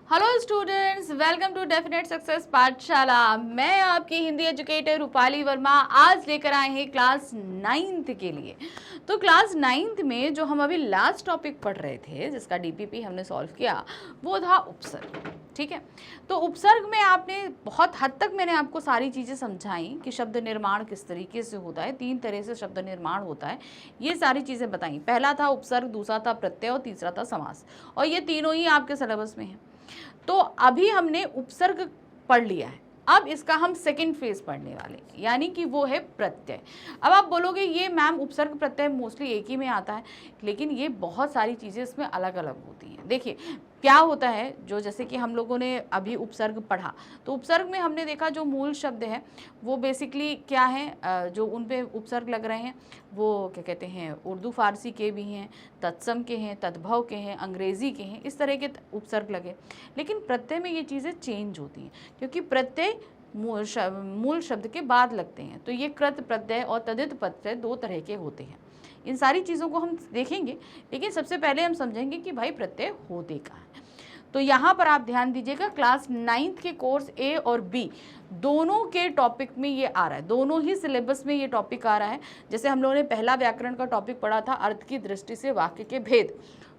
Hello students, welcome to definite success Pathshala. मैं आपकी Hindi educator Rupali Verma आज लेकर आए हैं क्लास 9th के लिए। तो क्लास 9th में जो हम अभी लास्ट टॉपिक पढ़ रहे थे, जिसका डीपीपी हमने सॉल्व किया, वो था उपसर्ग। ठीक है, तो उपसर्ग में आपने बहुत हद तक मैंने आपको सारी चीज़ें समझाई कि शब्द निर्माण किस तरीके से होता है, 3 तरह से शब्द निर्माण होता है, ये सारी चीज़ें बताई। पहला था उपसर्ग, दूसरा था प्रत्यय और तीसरा था समास, और ये तीनों ही आपके सिलेबस में हैं। तो अभी हमने उपसर्ग पढ़ लिया है, अब इसका हम सेकंड फेज पढ़ने वाले, यानी कि वो है प्रत्यय। अब आप बोलोगे ये मैम उपसर्ग प्रत्यय मोस्टली एक ही में आता है, लेकिन ये बहुत सारी चीज़ें इसमें अलग अलग होती हैं। देखिए क्या होता है, जो जैसे कि हम लोगों ने अभी उपसर्ग पढ़ा, तो उपसर्ग में हमने देखा जो मूल शब्द है वो बेसिकली क्या है, जो उन पे उपसर्ग लग रहे हैं वो क्या कहते हैं, उर्दू फारसी के भी हैं, तत्सम के हैं, तद्भव के हैं, अंग्रेज़ी के हैं, इस तरह के उपसर्ग लगे। लेकिन प्रत्यय में ये चीज़ें चेंज होती हैं, क्योंकि प्रत्यय मूल शब्द के बाद लगते हैं। तो ये कृत प्रत्यय और तदित प्रत्यय 2 तरह के होते हैं। इन सारी चीज़ों को हम देखेंगे, लेकिन सबसे पहले हम समझेंगे कि भाई प्रत्यय होते कहाँ हैं। तो यहाँ पर आप ध्यान दीजिएगा, क्लास 9th के कोर्स ए और बी दोनों के टॉपिक में ये आ रहा है, दोनों ही सिलेबस में ये टॉपिक आ रहा है। जैसे हम लोगों ने पहला व्याकरण का टॉपिक पढ़ा था, अर्थ की दृष्टि से वाक्य के भेद,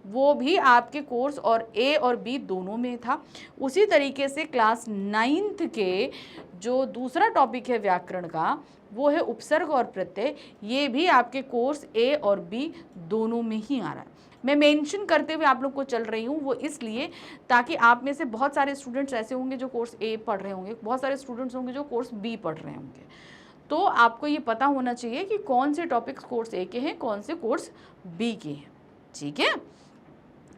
वो भी आपके कोर्स और ए और बी दोनों में था। उसी तरीके से क्लास 9th के जो दूसरा टॉपिक है व्याकरण का, वो है उपसर्ग और प्रत्यय, ये भी आपके कोर्स ए और बी दोनों में ही आ रहा है। मैं मेंशन करते हुए आप लोग को चल रही हूँ, वो इसलिए ताकि आप में से बहुत सारे स्टूडेंट्स ऐसे होंगे जो कोर्स ए पढ़ रहे होंगे, बहुत सारे स्टूडेंट्स होंगे जो कोर्स बी पढ़ रहे होंगे। तो आपको ये पता होना चाहिए कि कौन से टॉपिक्स कोर्स ए के हैं, कौन से कोर्स बी के हैं। ठीक है,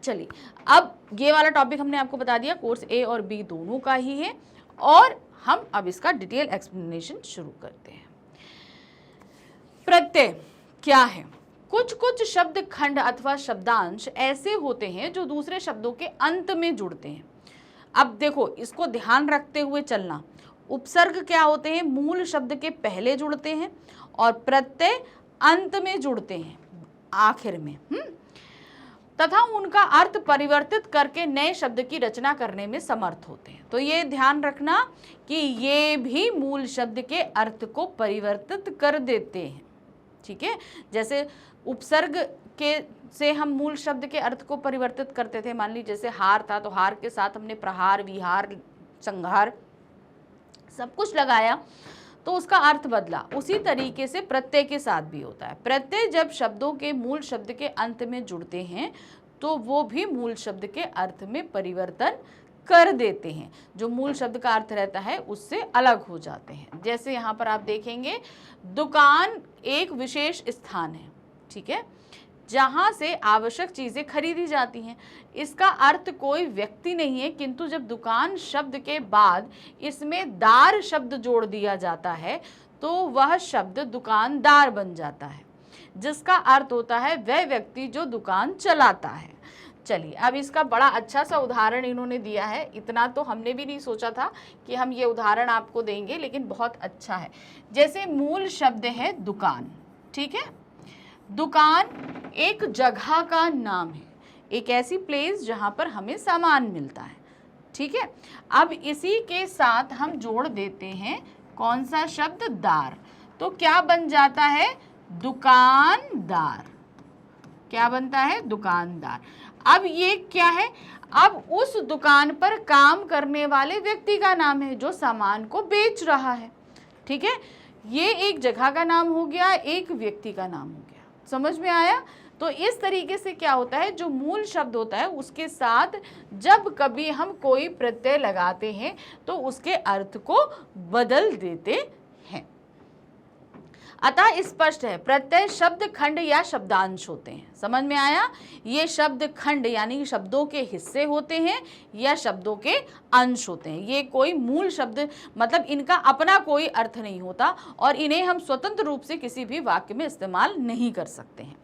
चलिए अब ये वाला टॉपिक हमने आपको बता दिया, कोर्स ए और बी दोनों का ही है, और हम अब इसका डिटेल एक्सप्लेनेशन शुरू करते हैं। प्रत्यय क्या है? कुछ कुछ शब्द खंड अथवा शब्दांश ऐसे होते हैं जो दूसरे शब्दों के अंत में जुड़ते हैं। अब देखो, इसको ध्यान रखते हुए चलना। उपसर्ग क्या होते हैं? मूल शब्द के पहले जुड़ते हैं, और प्रत्यय अंत में जुड़ते हैं, आखिर में। तथा उनका अर्थ परिवर्तित करके नए शब्द की रचना करने में समर्थ होते हैं। तो ये ध्यान रखना कि ये भी मूल शब्द के अर्थ को परिवर्तित कर देते हैं। ठीक है, जैसे उपसर्ग के से हम मूल शब्द के अर्थ को परिवर्तित करते थे। मान लीजिए जैसे हार था, तो हार के साथ हमने प्रहार, विहार, संहार सब कुछ लगाया, तो उसका अर्थ बदला। उसी तरीके से प्रत्यय के साथ भी होता है। प्रत्यय जब शब्दों के मूल शब्द के अंत में जुड़ते हैं, तो वो भी मूल शब्द के अर्थ में परिवर्तन कर देते हैं, जो मूल शब्द का अर्थ रहता है उससे अलग हो जाते हैं। जैसे यहाँ पर आप देखेंगे, दुकान एक विशेष स्थान है, ठीक है, जहाँ से आवश्यक चीज़ें खरीदी जाती हैं। इसका अर्थ कोई व्यक्ति नहीं है, किंतु जब दुकान शब्द के बाद इसमें दार शब्द जोड़ दिया जाता है, तो वह शब्द दुकानदार बन जाता है, जिसका अर्थ होता है वह व्यक्ति जो दुकान चलाता है। चलिए, अब इसका बड़ा अच्छा सा उदाहरण इन्होंने दिया है। इतना तो हमने भी नहीं सोचा था कि हम ये उदाहरण आपको देंगे, लेकिन बहुत अच्छा है। जैसे मूल शब्द है दुकान, ठीक है, दुकान एक जगह का नाम है, एक ऐसी प्लेस जहाँ पर हमें सामान मिलता है। ठीक है, अब इसी के साथ हम जोड़ देते हैं कौन सा शब्द? दार। तो क्या बन जाता है? दुकानदार। क्या बनता है? दुकानदार। अब ये क्या है? अब उस दुकान पर काम करने वाले व्यक्ति का नाम है जो सामान को बेच रहा है। ठीक है, ये एक जगह का नाम हो गया, एक व्यक्ति का नाम हो गया। समझ में आया? तो इस तरीके से क्या होता है, जो मूल शब्द होता है उसके साथ जब कभी हम कोई प्रत्यय लगाते हैं तो उसके अर्थ को बदल देते हैं। अतः स्पष्ट है, प्रत्यय शब्द खंड या शब्दांश होते हैं। समझ में आया? ये शब्द खंड यानी शब्दों के हिस्से होते हैं या शब्दों के अंश होते हैं। ये कोई मूल शब्द, मतलब इनका अपना कोई अर्थ नहीं होता, और इन्हें हम स्वतंत्र रूप से किसी भी वाक्य में इस्तेमाल नहीं कर सकते हैं।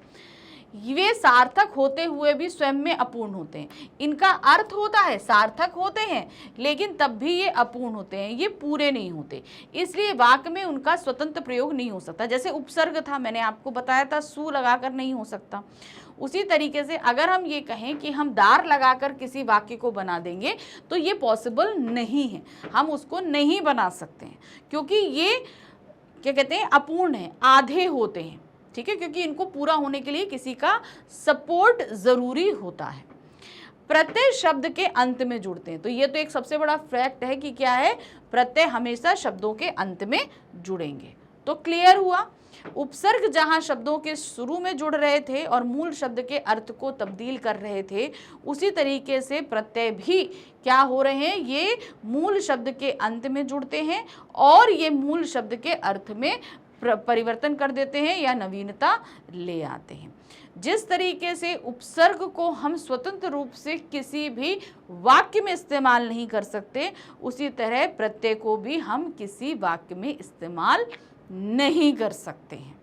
वे सार्थक होते हुए भी स्वयं में अपूर्ण होते हैं। इनका अर्थ होता है, सार्थक होते हैं, लेकिन तब भी ये अपूर्ण होते हैं, ये पूरे नहीं होते, इसलिए वाक्य में उनका स्वतंत्र प्रयोग नहीं हो सकता। जैसे उपसर्ग था, मैंने आपको बताया था, सु लगाकर नहीं हो सकता। उसी तरीके से अगर हम ये कहें कि हम दार लगाकर किसी वाक्य को बना देंगे तो ये पॉसिबल नहीं है, हम उसको नहीं बना सकते हैं, क्योंकि ये क्या कहते हैं, अपूर्ण है, आधे होते हैं, ठीक है, क्योंकि इनको पूरा होने के लिए किसी का सपोर्ट जरूरी होता है। प्रत्यय शब्द के अंत में जुड़ते हैं, तो ये तो एक सबसे बड़ा फैक्ट है कि क्या है, प्रत्यय हमेशा शब्दों के अंत में जुड़ेंगे। तो क्लियर हुआ। उपसर्ग जहां शब्दों के शुरू में जुड़ रहे थे और मूल शब्द के अर्थ को तब्दील कर रहे थे, उसी तरीके से प्रत्यय भी क्या हो रहे हैं, ये मूल शब्द के अंत में जुड़ते हैं और ये मूल शब्द के अर्थ में परिवर्तन कर देते हैं या नवीनता ले आते हैं। जिस तरीके से उपसर्ग को हम स्वतंत्र रूप से किसी भी वाक्य में इस्तेमाल नहीं कर सकते, उसी तरह प्रत्यय को भी हम किसी वाक्य में इस्तेमाल नहीं कर सकते हैं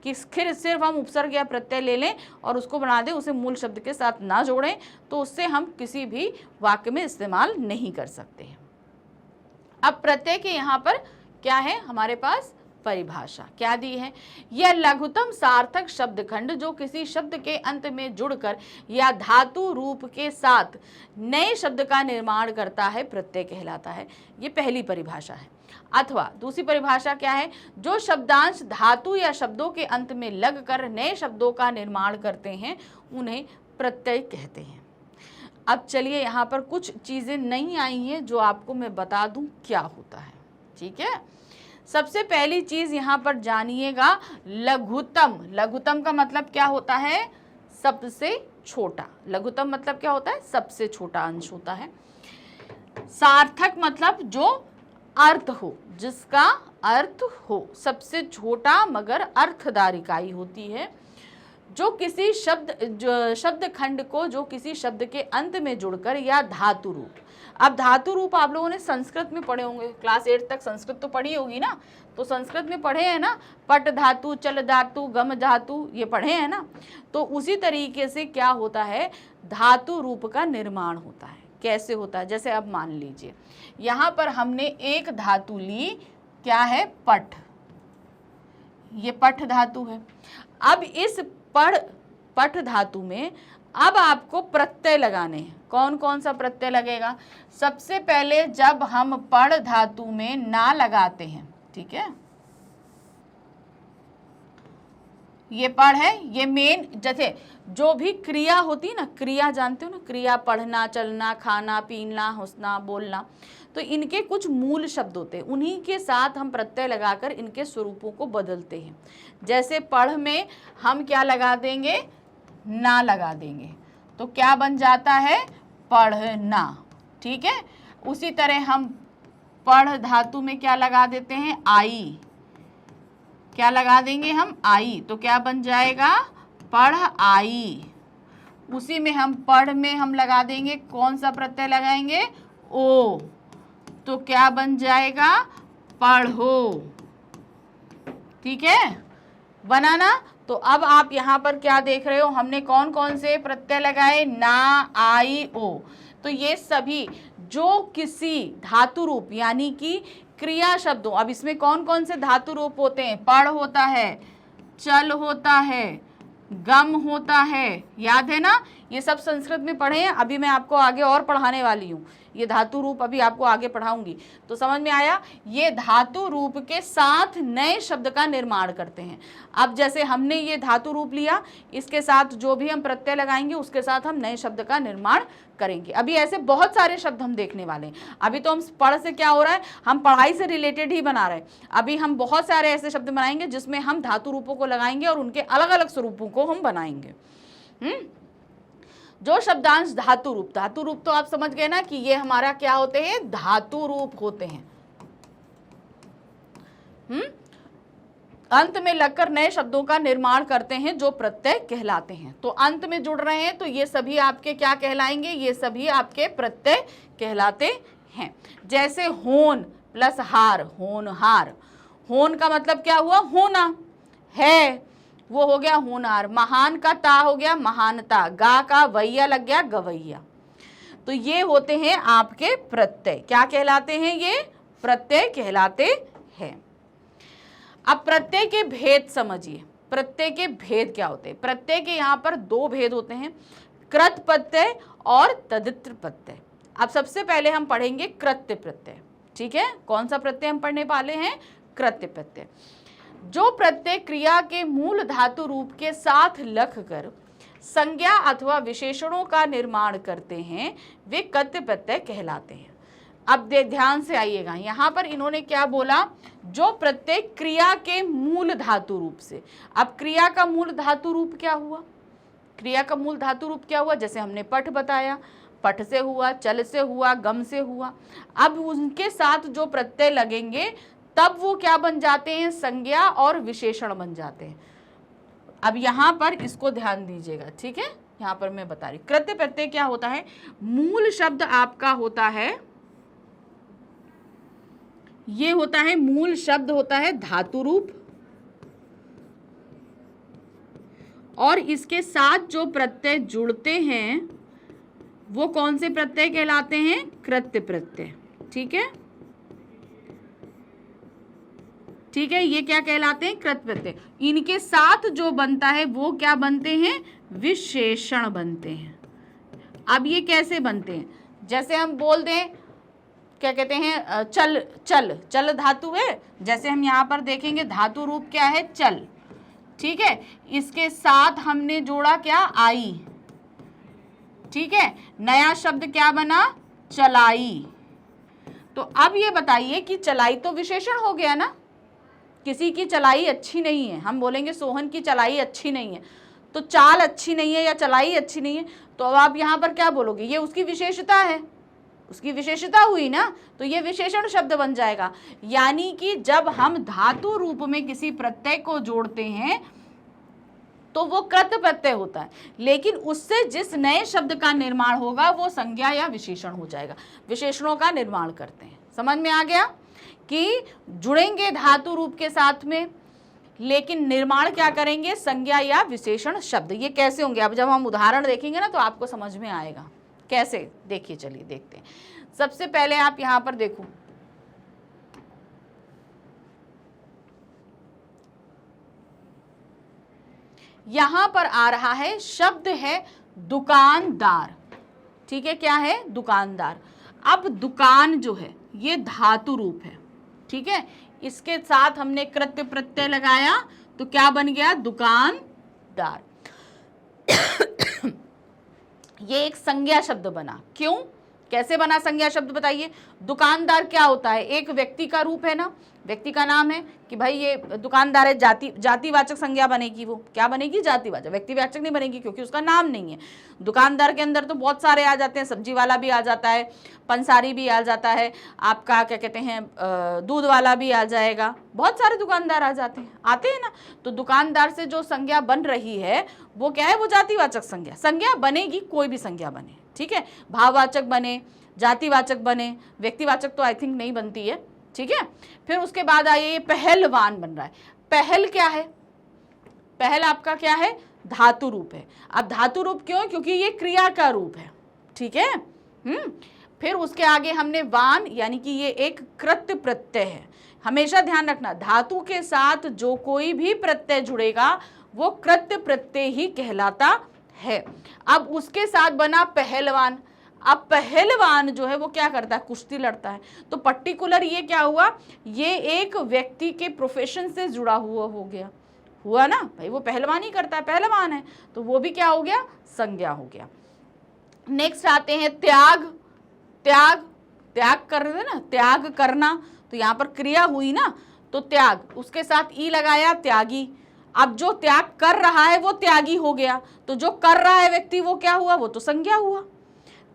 कि फिर सिर्फ हम उपसर्ग या प्रत्यय ले लें और उसको बना दें, उसे मूल शब्द के साथ ना जोड़ें, तो उससे हम किसी भी वाक्य में इस्तेमाल नहीं कर सकते हैं। अब प्रत्यय के यहाँ पर क्या है, हमारे पास परिभाषा क्या दी है, यह लघुतम सार्थक शब्दखंड जो किसी शब्द के अंत में जुड़कर या धातु रूप के साथ नए शब्द का निर्माण करता है, प्रत्यय कहलाता है। ये पहली परिभाषा है। अथवा दूसरी परिभाषा क्या है, जो शब्दांश धातु या शब्दों के अंत में लगकर नए शब्दों का निर्माण करते हैं, उन्हें प्रत्यय कहते हैं। अब चलिए यहाँ पर कुछ चीजें नई आई हैं जो आपको मैं बता दूं क्या होता है, ठीक है। सबसे पहली चीज यहाँ पर जानिएगा, लघुतम। लघुतम का मतलब क्या होता है, सबसे छोटा। लघुतम मतलब क्या होता है, सबसे छोटा अंश होता है। सार्थक मतलब जो अर्थ हो, जिसका अर्थ हो, सबसे छोटा मगर अर्थदार इकाई होती है। जो किसी शब्द खंड को जो किसी शब्द के अंत में जुड़कर या धातु रूप, अब धातु रूप आप लोगों ने संस्कृत में पढ़े होंगे, क्लास 8 तक संस्कृत तो पढ़ी होगी ना, तो संस्कृत में पढ़े हैं ना, पट धातु, चल धातु, गम धातु, ये पढ़े हैं ना। तो उसी तरीके से क्या होता है, धातु रूप का निर्माण होता है। कैसे होता है, जैसे अब मान लीजिए यहाँ पर हमने एक धातु ली, क्या है, पट, ये पट धातु है। अब इस पट धातु में अब आपको प्रत्यय लगाने हैं। कौन कौन सा प्रत्यय लगेगा, सबसे पहले जब हम पड़ धातु में ना लगाते हैं, ठीक है, ये पढ़ है, ये मेन, जैसे जो भी क्रिया होती है ना, क्रिया जानते हो ना, क्रिया पढ़ना, चलना, खाना, पीना, हंसना, बोलना, तो इनके कुछ मूल शब्द होते हैं, उन्हीं के साथ हम प्रत्यय लगाकर इनके स्वरूपों को बदलते हैं। जैसे पढ़ में हम क्या लगा देंगे, ना लगा देंगे, तो क्या बन जाता है, पढ़ना, ठीक है। उसी तरह हम पढ़ धातु में क्या लगा देते हैं, आई, क्या लगा देंगे हम, आई, तो क्या बन जाएगा, पढ़ आई। उसी में हम पढ़ में हम लगा देंगे, कौन सा प्रत्यय लगाएंगे, ओ, तो क्या बन जाएगा, पढ़ो, ठीक है, बनाना। तो अब आप यहाँ पर क्या देख रहे हो, हमने कौन कौन से प्रत्यय लगाए, ना, आई, ओ। तो ये सभी जो किसी धातु रूप यानी कि क्रिया शब्दों, अब इसमें कौन कौन से धातु रूप होते हैं, पढ़ होता है, चल होता है, गम होता है, याद है ना, ये सब संस्कृत में पढ़े हैं। अभी मैं आपको आगे और पढ़ाने वाली हूँ, ये धातु रूप अभी आपको आगे पढ़ाऊंगी, तो समझ में आया। ये धातु रूप के साथ नए शब्द का निर्माण करते हैं। अब जैसे हमने ये धातु रूप लिया, इसके साथ जो भी हम प्रत्यय लगाएंगे उसके साथ हम नए शब्द का निर्माण करेंगे। अभी ऐसे बहुत सारे शब्द हम देखने वाले हैं। अभी तो हम पढ़ से क्या हो रहा है, हम पढ़ाई से रिलेटेड ही बना रहे हैं। अभी हम बहुत सारे ऐसे शब्द बनाएंगे जिसमें हम धातु रूपों को लगाएंगे और उनके अलग अलग स्वरूपों को हम बनाएंगे। जो शब्दांश धातु रूप तो आप समझ गए ना कि ये हमारा क्या होते हैं, धातु रूप होते हैं। अंत में लगकर नए शब्दों का निर्माण करते हैं जो प्रत्यय कहलाते हैं। तो अंत में जुड़ रहे हैं तो ये सभी आपके क्या कहलाएंगे, ये सभी आपके प्रत्यय कहलाते हैं। जैसे होन प्लस हार, होनहार, होन का मतलब क्या हुआ, होना है, वो हो गया होनार। महान का ता हो गया महानता, गा का वैया लग गया गवैया। तो ये होते हैं आपके प्रत्यय, क्या कहलाते हैं, ये प्रत्यय कहलाते हैं। अब प्रत्यय के भेद समझिए। प्रत्यय के भेद क्या होते हैं। प्रत्यय के यहाँ पर दो भेद होते हैं, कृत प्रत्यय और तदित्र प्रत्यय। अब सबसे पहले हम पढ़ेंगे कृत्य प्रत्यय, ठीक है। कौन सा प्रत्यय हम पढ़ने वाले हैं, कृत्य प्रत्यय। जो प्रत्यय क्रिया के मूल धातु रूप के साथ लगकर संज्ञा अथवा विशेषणों का निर्माण करते हैं वे कृत्य प्रत्यय कहलाते हैं। अब ध्यान से आइएगा, यहाँ पर इन्होंने क्या बोला, जो प्रत्यय क्रिया के मूल धातु रूप से। अब क्रिया का मूल धातु रूप क्या हुआ, क्रिया का मूल धातु रूप क्या हुआ, जैसे हमने पठ बताया, पठ से हुआ, चल से हुआ, गम से हुआ। अब उनके साथ जो प्रत्यय लगेंगे तब वो क्या बन जाते हैं, संज्ञा और विशेषण बन जाते हैं। अब यहाँ पर इसको ध्यान दीजिएगा, ठीक है। यहाँ पर मैं बता रही, कृत्य प्रत्यय क्या होता है, मूल शब्द आपका होता है, ये होता है मूल शब्द होता है धातु रूप, और इसके साथ जो प्रत्यय जुड़ते हैं वो कौन से प्रत्यय कहलाते हैं, कृत्य प्रत्यय, ठीक है, ठीक है। ये क्या कहलाते हैं, कृत्य प्रत्यय। इनके साथ जो बनता है वो क्या बनते हैं, विशेषण बनते हैं। अब ये कैसे बनते हैं, जैसे हम बोल दें, क्या कहते हैं, चल, चल, चल धातु है, जैसे हम यहाँ पर देखेंगे धातु रूप क्या है, चल, ठीक है। इसके साथ हमने जोड़ा क्या, आई, ठीक है। नया शब्द क्या बना, चलाई। तो अब ये बताइए कि चलाई तो विशेषण हो गया ना, किसी की चलाई अच्छी नहीं है, हम बोलेंगे सोहन की चलाई अच्छी नहीं है, तो चाल अच्छी नहीं है या चलाई अच्छी नहीं है, तो अब आप यहाँ पर क्या बोलोगे, ये उसकी विशेषता है, उसकी विशेषता हुई ना, तो ये विशेषण शब्द बन जाएगा। यानी कि जब हम धातु रूप में किसी प्रत्यय को जोड़ते हैं तो वो कृत्य प्रत्यय होता है, लेकिन उससे जिस नए शब्द का निर्माण होगा वो संज्ञा या विशेषण हो जाएगा। विशेषणों का निर्माण करते हैं, समझ में आ गया कि जुड़ेंगे धातु रूप के साथ में, लेकिन निर्माण क्या करेंगे, संज्ञा या विशेषण शब्द। ये कैसे होंगे, अब जब हम उदाहरण देखेंगे ना तो आपको समझ में आएगा कैसे। देखिए, चलिए देखते हैं। सबसे पहले आप यहां पर देखो, यहां पर आ रहा है शब्द है दुकानदार, ठीक है, क्या है, दुकानदार। अब दुकान जो है ये धातु रूप है, ठीक है, इसके साथ हमने कृत्य प्रत्यय लगाया तो क्या बन गया, दुकानदार। ये एक संज्ञा शब्द बना, क्यों, कैसे बना संज्ञा शब्द बताइए। दुकानदार क्या होता है, एक व्यक्ति का रूप है ना, व्यक्ति का नाम है कि भाई ये दुकानदार है, जातिवाचक संज्ञा बनेगी, वो क्या बनेगी, जातिवाचक, व्यक्तिवाचक नहीं बनेगी क्योंकि उसका नाम नहीं है। दुकानदार के अंदर तो बहुत सारे आ जाते हैं, सब्जी वाला भी आ जाता है, पंसारी भी आ जाता है, आपका क्या कहते हैं दूध वाला भी आ जाएगा, बहुत सारे दुकानदार आ जाते हैं, आते हैं ना। तो दुकानदार से जो संज्ञा बन रही है वो क्या है, वो जातिवाचक संज्ञा। संज्ञा बनेगी, कोई भी संज्ञा बने, ठीक है, भाववाचक बने, जातिवाचक बने, व्यक्तिवाचक तो आई थिंक नहीं बनती है, ठीक है। फिर उसके बाद आइए, ये पहलवान बन रहा है। पहल क्या है, पहल आपका क्या है, धातु रूप है। अब धातु रूप क्यों, क्योंकि ये क्रिया का रूप है, ठीक है। फिर उसके आगे हमने वान, यानी कि ये एक कृत्य प्रत्यय है। हमेशा ध्यान रखना, धातु के साथ जो कोई भी प्रत्यय जुड़ेगा वो कृत्य प्रत्यय ही कहलाता है। अब उसके साथ बना पहलवान। अब पहलवान जो है वो क्या करता है, कुश्ती लड़ता है। तो पर्टिकुलर ये क्या हुआ, ये एक व्यक्ति के प्रोफेशन से जुड़ा हुआ हो गया, हुआ ना भाई, वो पहलवानी करता है, पहलवान है, तो वो भी क्या हो गया, संज्ञा हो गया। नेक्स्ट आते हैं त्याग। त्याग, त्याग कर रहे थे ना, त्याग करना, तो यहाँ पर क्रिया हुई ना, तो त्याग, उसके साथ ई लगाया, त्यागी। अब जो त्याग कर रहा है वो त्यागी हो गया, तो जो कर रहा है व्यक्ति वो क्या हुआ, वो तो संज्ञा हुआ।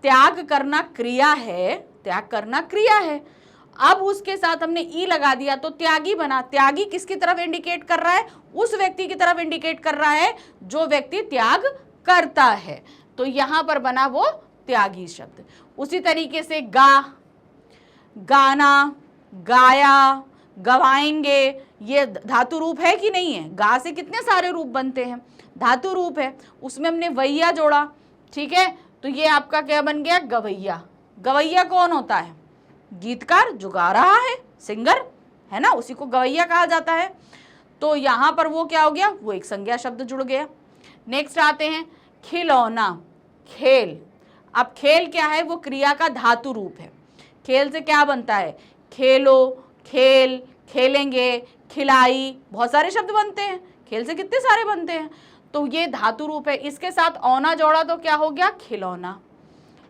त्याग करना क्रिया है, त्याग करना क्रिया है। अब उसके साथ हमने ई लगा दिया तो त्यागी बना। त्यागी किसकी तरफ इंडिकेट कर रहा है, उस व्यक्ति की तरफ इंडिकेट कर रहा है जो व्यक्ति त्याग करता है, तो यहां पर बना वो त्यागी शब्द। उसी तरीके से गा, गाना, गाया, गवाएंगे, ये धातु रूप है कि नहीं है। गा से कितने सारे रूप बनते हैं, धातु रूप है, उसमें हमने वैया जोड़ा, ठीक है, तो ये आपका क्या बन गया, गवैया। गवैया कौन होता है, गीतकार, जो गा रहा है, सिंगर है ना, उसी को गवैया कहा जाता है। तो यहाँ पर वो क्या हो गया, वो एक संज्ञा शब्द जुड़ गया। नेक्स्ट आते हैं खिलौना, खेल। अब खेल क्या है, वो क्रिया का धातु रूप है। खेल से क्या बनता है, खेलो, खेल, खेलेंगे, खिलाई, बहुत सारे शब्द बनते हैं। खेल से कितने सारे बनते हैं, तो ये धातु रूप है। इसके साथ औना जोड़ा तो क्या हो गया, खिलौना।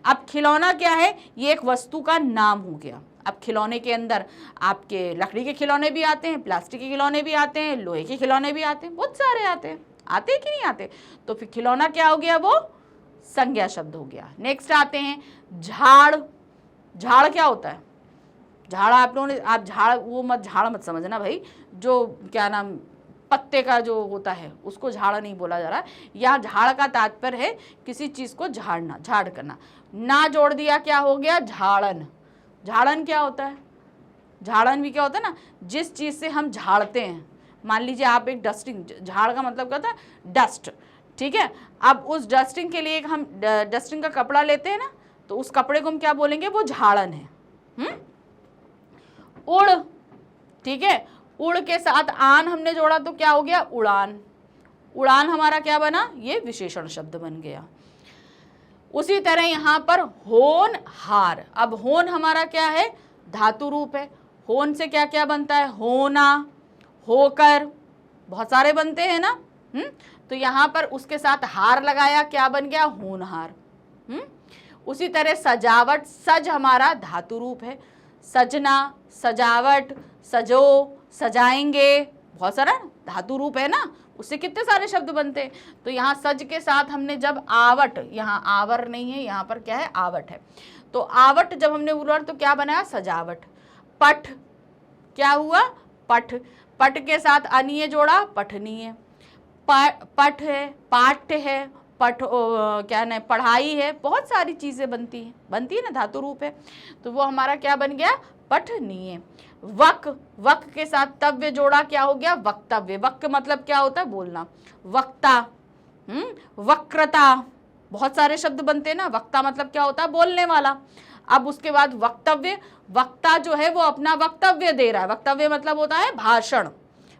अब खिलौना क्या है, ये एक वस्तु का नाम हो गया। अब खिलौने के अंदर आपके लकड़ी के खिलौने भी आते हैं, प्लास्टिक के खिलौने भी आते हैं, लोहे के खिलौने भी आते हैं, बहुत सारे आते हैं। आते हैं कि नहीं आते, तो फिर खिलौना क्या हो गया, वो संज्ञा शब्द हो गया। नेक्स्ट आते हैं झाड़। झाड़ क्या होता है, झाड़ आप लोगों ने, आप झाड़ वो मत, झाड़ मत समझना भाई, जो क्या नाम पत्ते का जो होता है उसको झाड़ नहीं बोला जा रहा। यहाँ झाड़ का तात्पर्य है किसी चीज को झाड़ना, झाड़ करना। ना जोड़ दिया क्या हो गया, झाड़न। झाड़न क्या होता है, झाड़न भी क्या होता है ना, जिस चीज से हम झाड़ते हैं। मान लीजिए आप एक डस्टिंग, झाड़ का मतलब क्या होता है, डस्ट, ठीक है। अब उस डस्टिंग के लिए हम डस्टिंग का कपड़ा लेते हैं ना, तो उस कपड़े को हम क्या बोलेंगे, वो झाड़न है। उड़, ठीक है, उड़ के साथ आन हमने जोड़ा तो क्या हो गया, उड़ान। उड़ान हमारा क्या बना, ये विशेषण शब्द बन गया। उसी तरह यहाँ पर होनहार। अब होन हमारा क्या है, धातु रूप है। होन से क्या क्या बनता है, होना, होकर, बहुत सारे बनते हैं ना। तो यहाँ पर उसके साथ हार लगाया, क्या बन गया, होनहार। उसी तरह सजावट, सज हमारा धातु रूप है। सजना, सजावट, सजो, सजाएंगे, बहुत सारा धातु रूप है ना, उससे कितने सारे शब्द बनते हैं। तो यहाँ सज के साथ हमने जब आवट, यहाँ आवर नहीं है, यहाँ पर क्या है, आवट है। तो आवट जब हमने बोला तो क्या बनाया, सजावट। पठ क्या हुआ, पठ। पठ के साथ अनीय जोड़ा, पठनीय। पठ है, पाठ्य है, क्या नहीं, पढ़ाई है, बहुत सारी चीजें बनती है ना, धातु रूप है। तो वो हमारा क्या बन गया, पठनीय। वक, वक के साथ तव्य जोड़ा, क्या हो गया, वक्तव्य। वक मतलब क्या होता है, बोलना। वक्ता, वक्रता, बहुत सारे शब्द बनते हैं ना। वक्ता मतलब क्या होता है, बोलने वाला। अब उसके बाद वक्तव्य, वक्ता जो है वो अपना वक्तव्य दे रहा है। वक्तव्य मतलब होता है भाषण,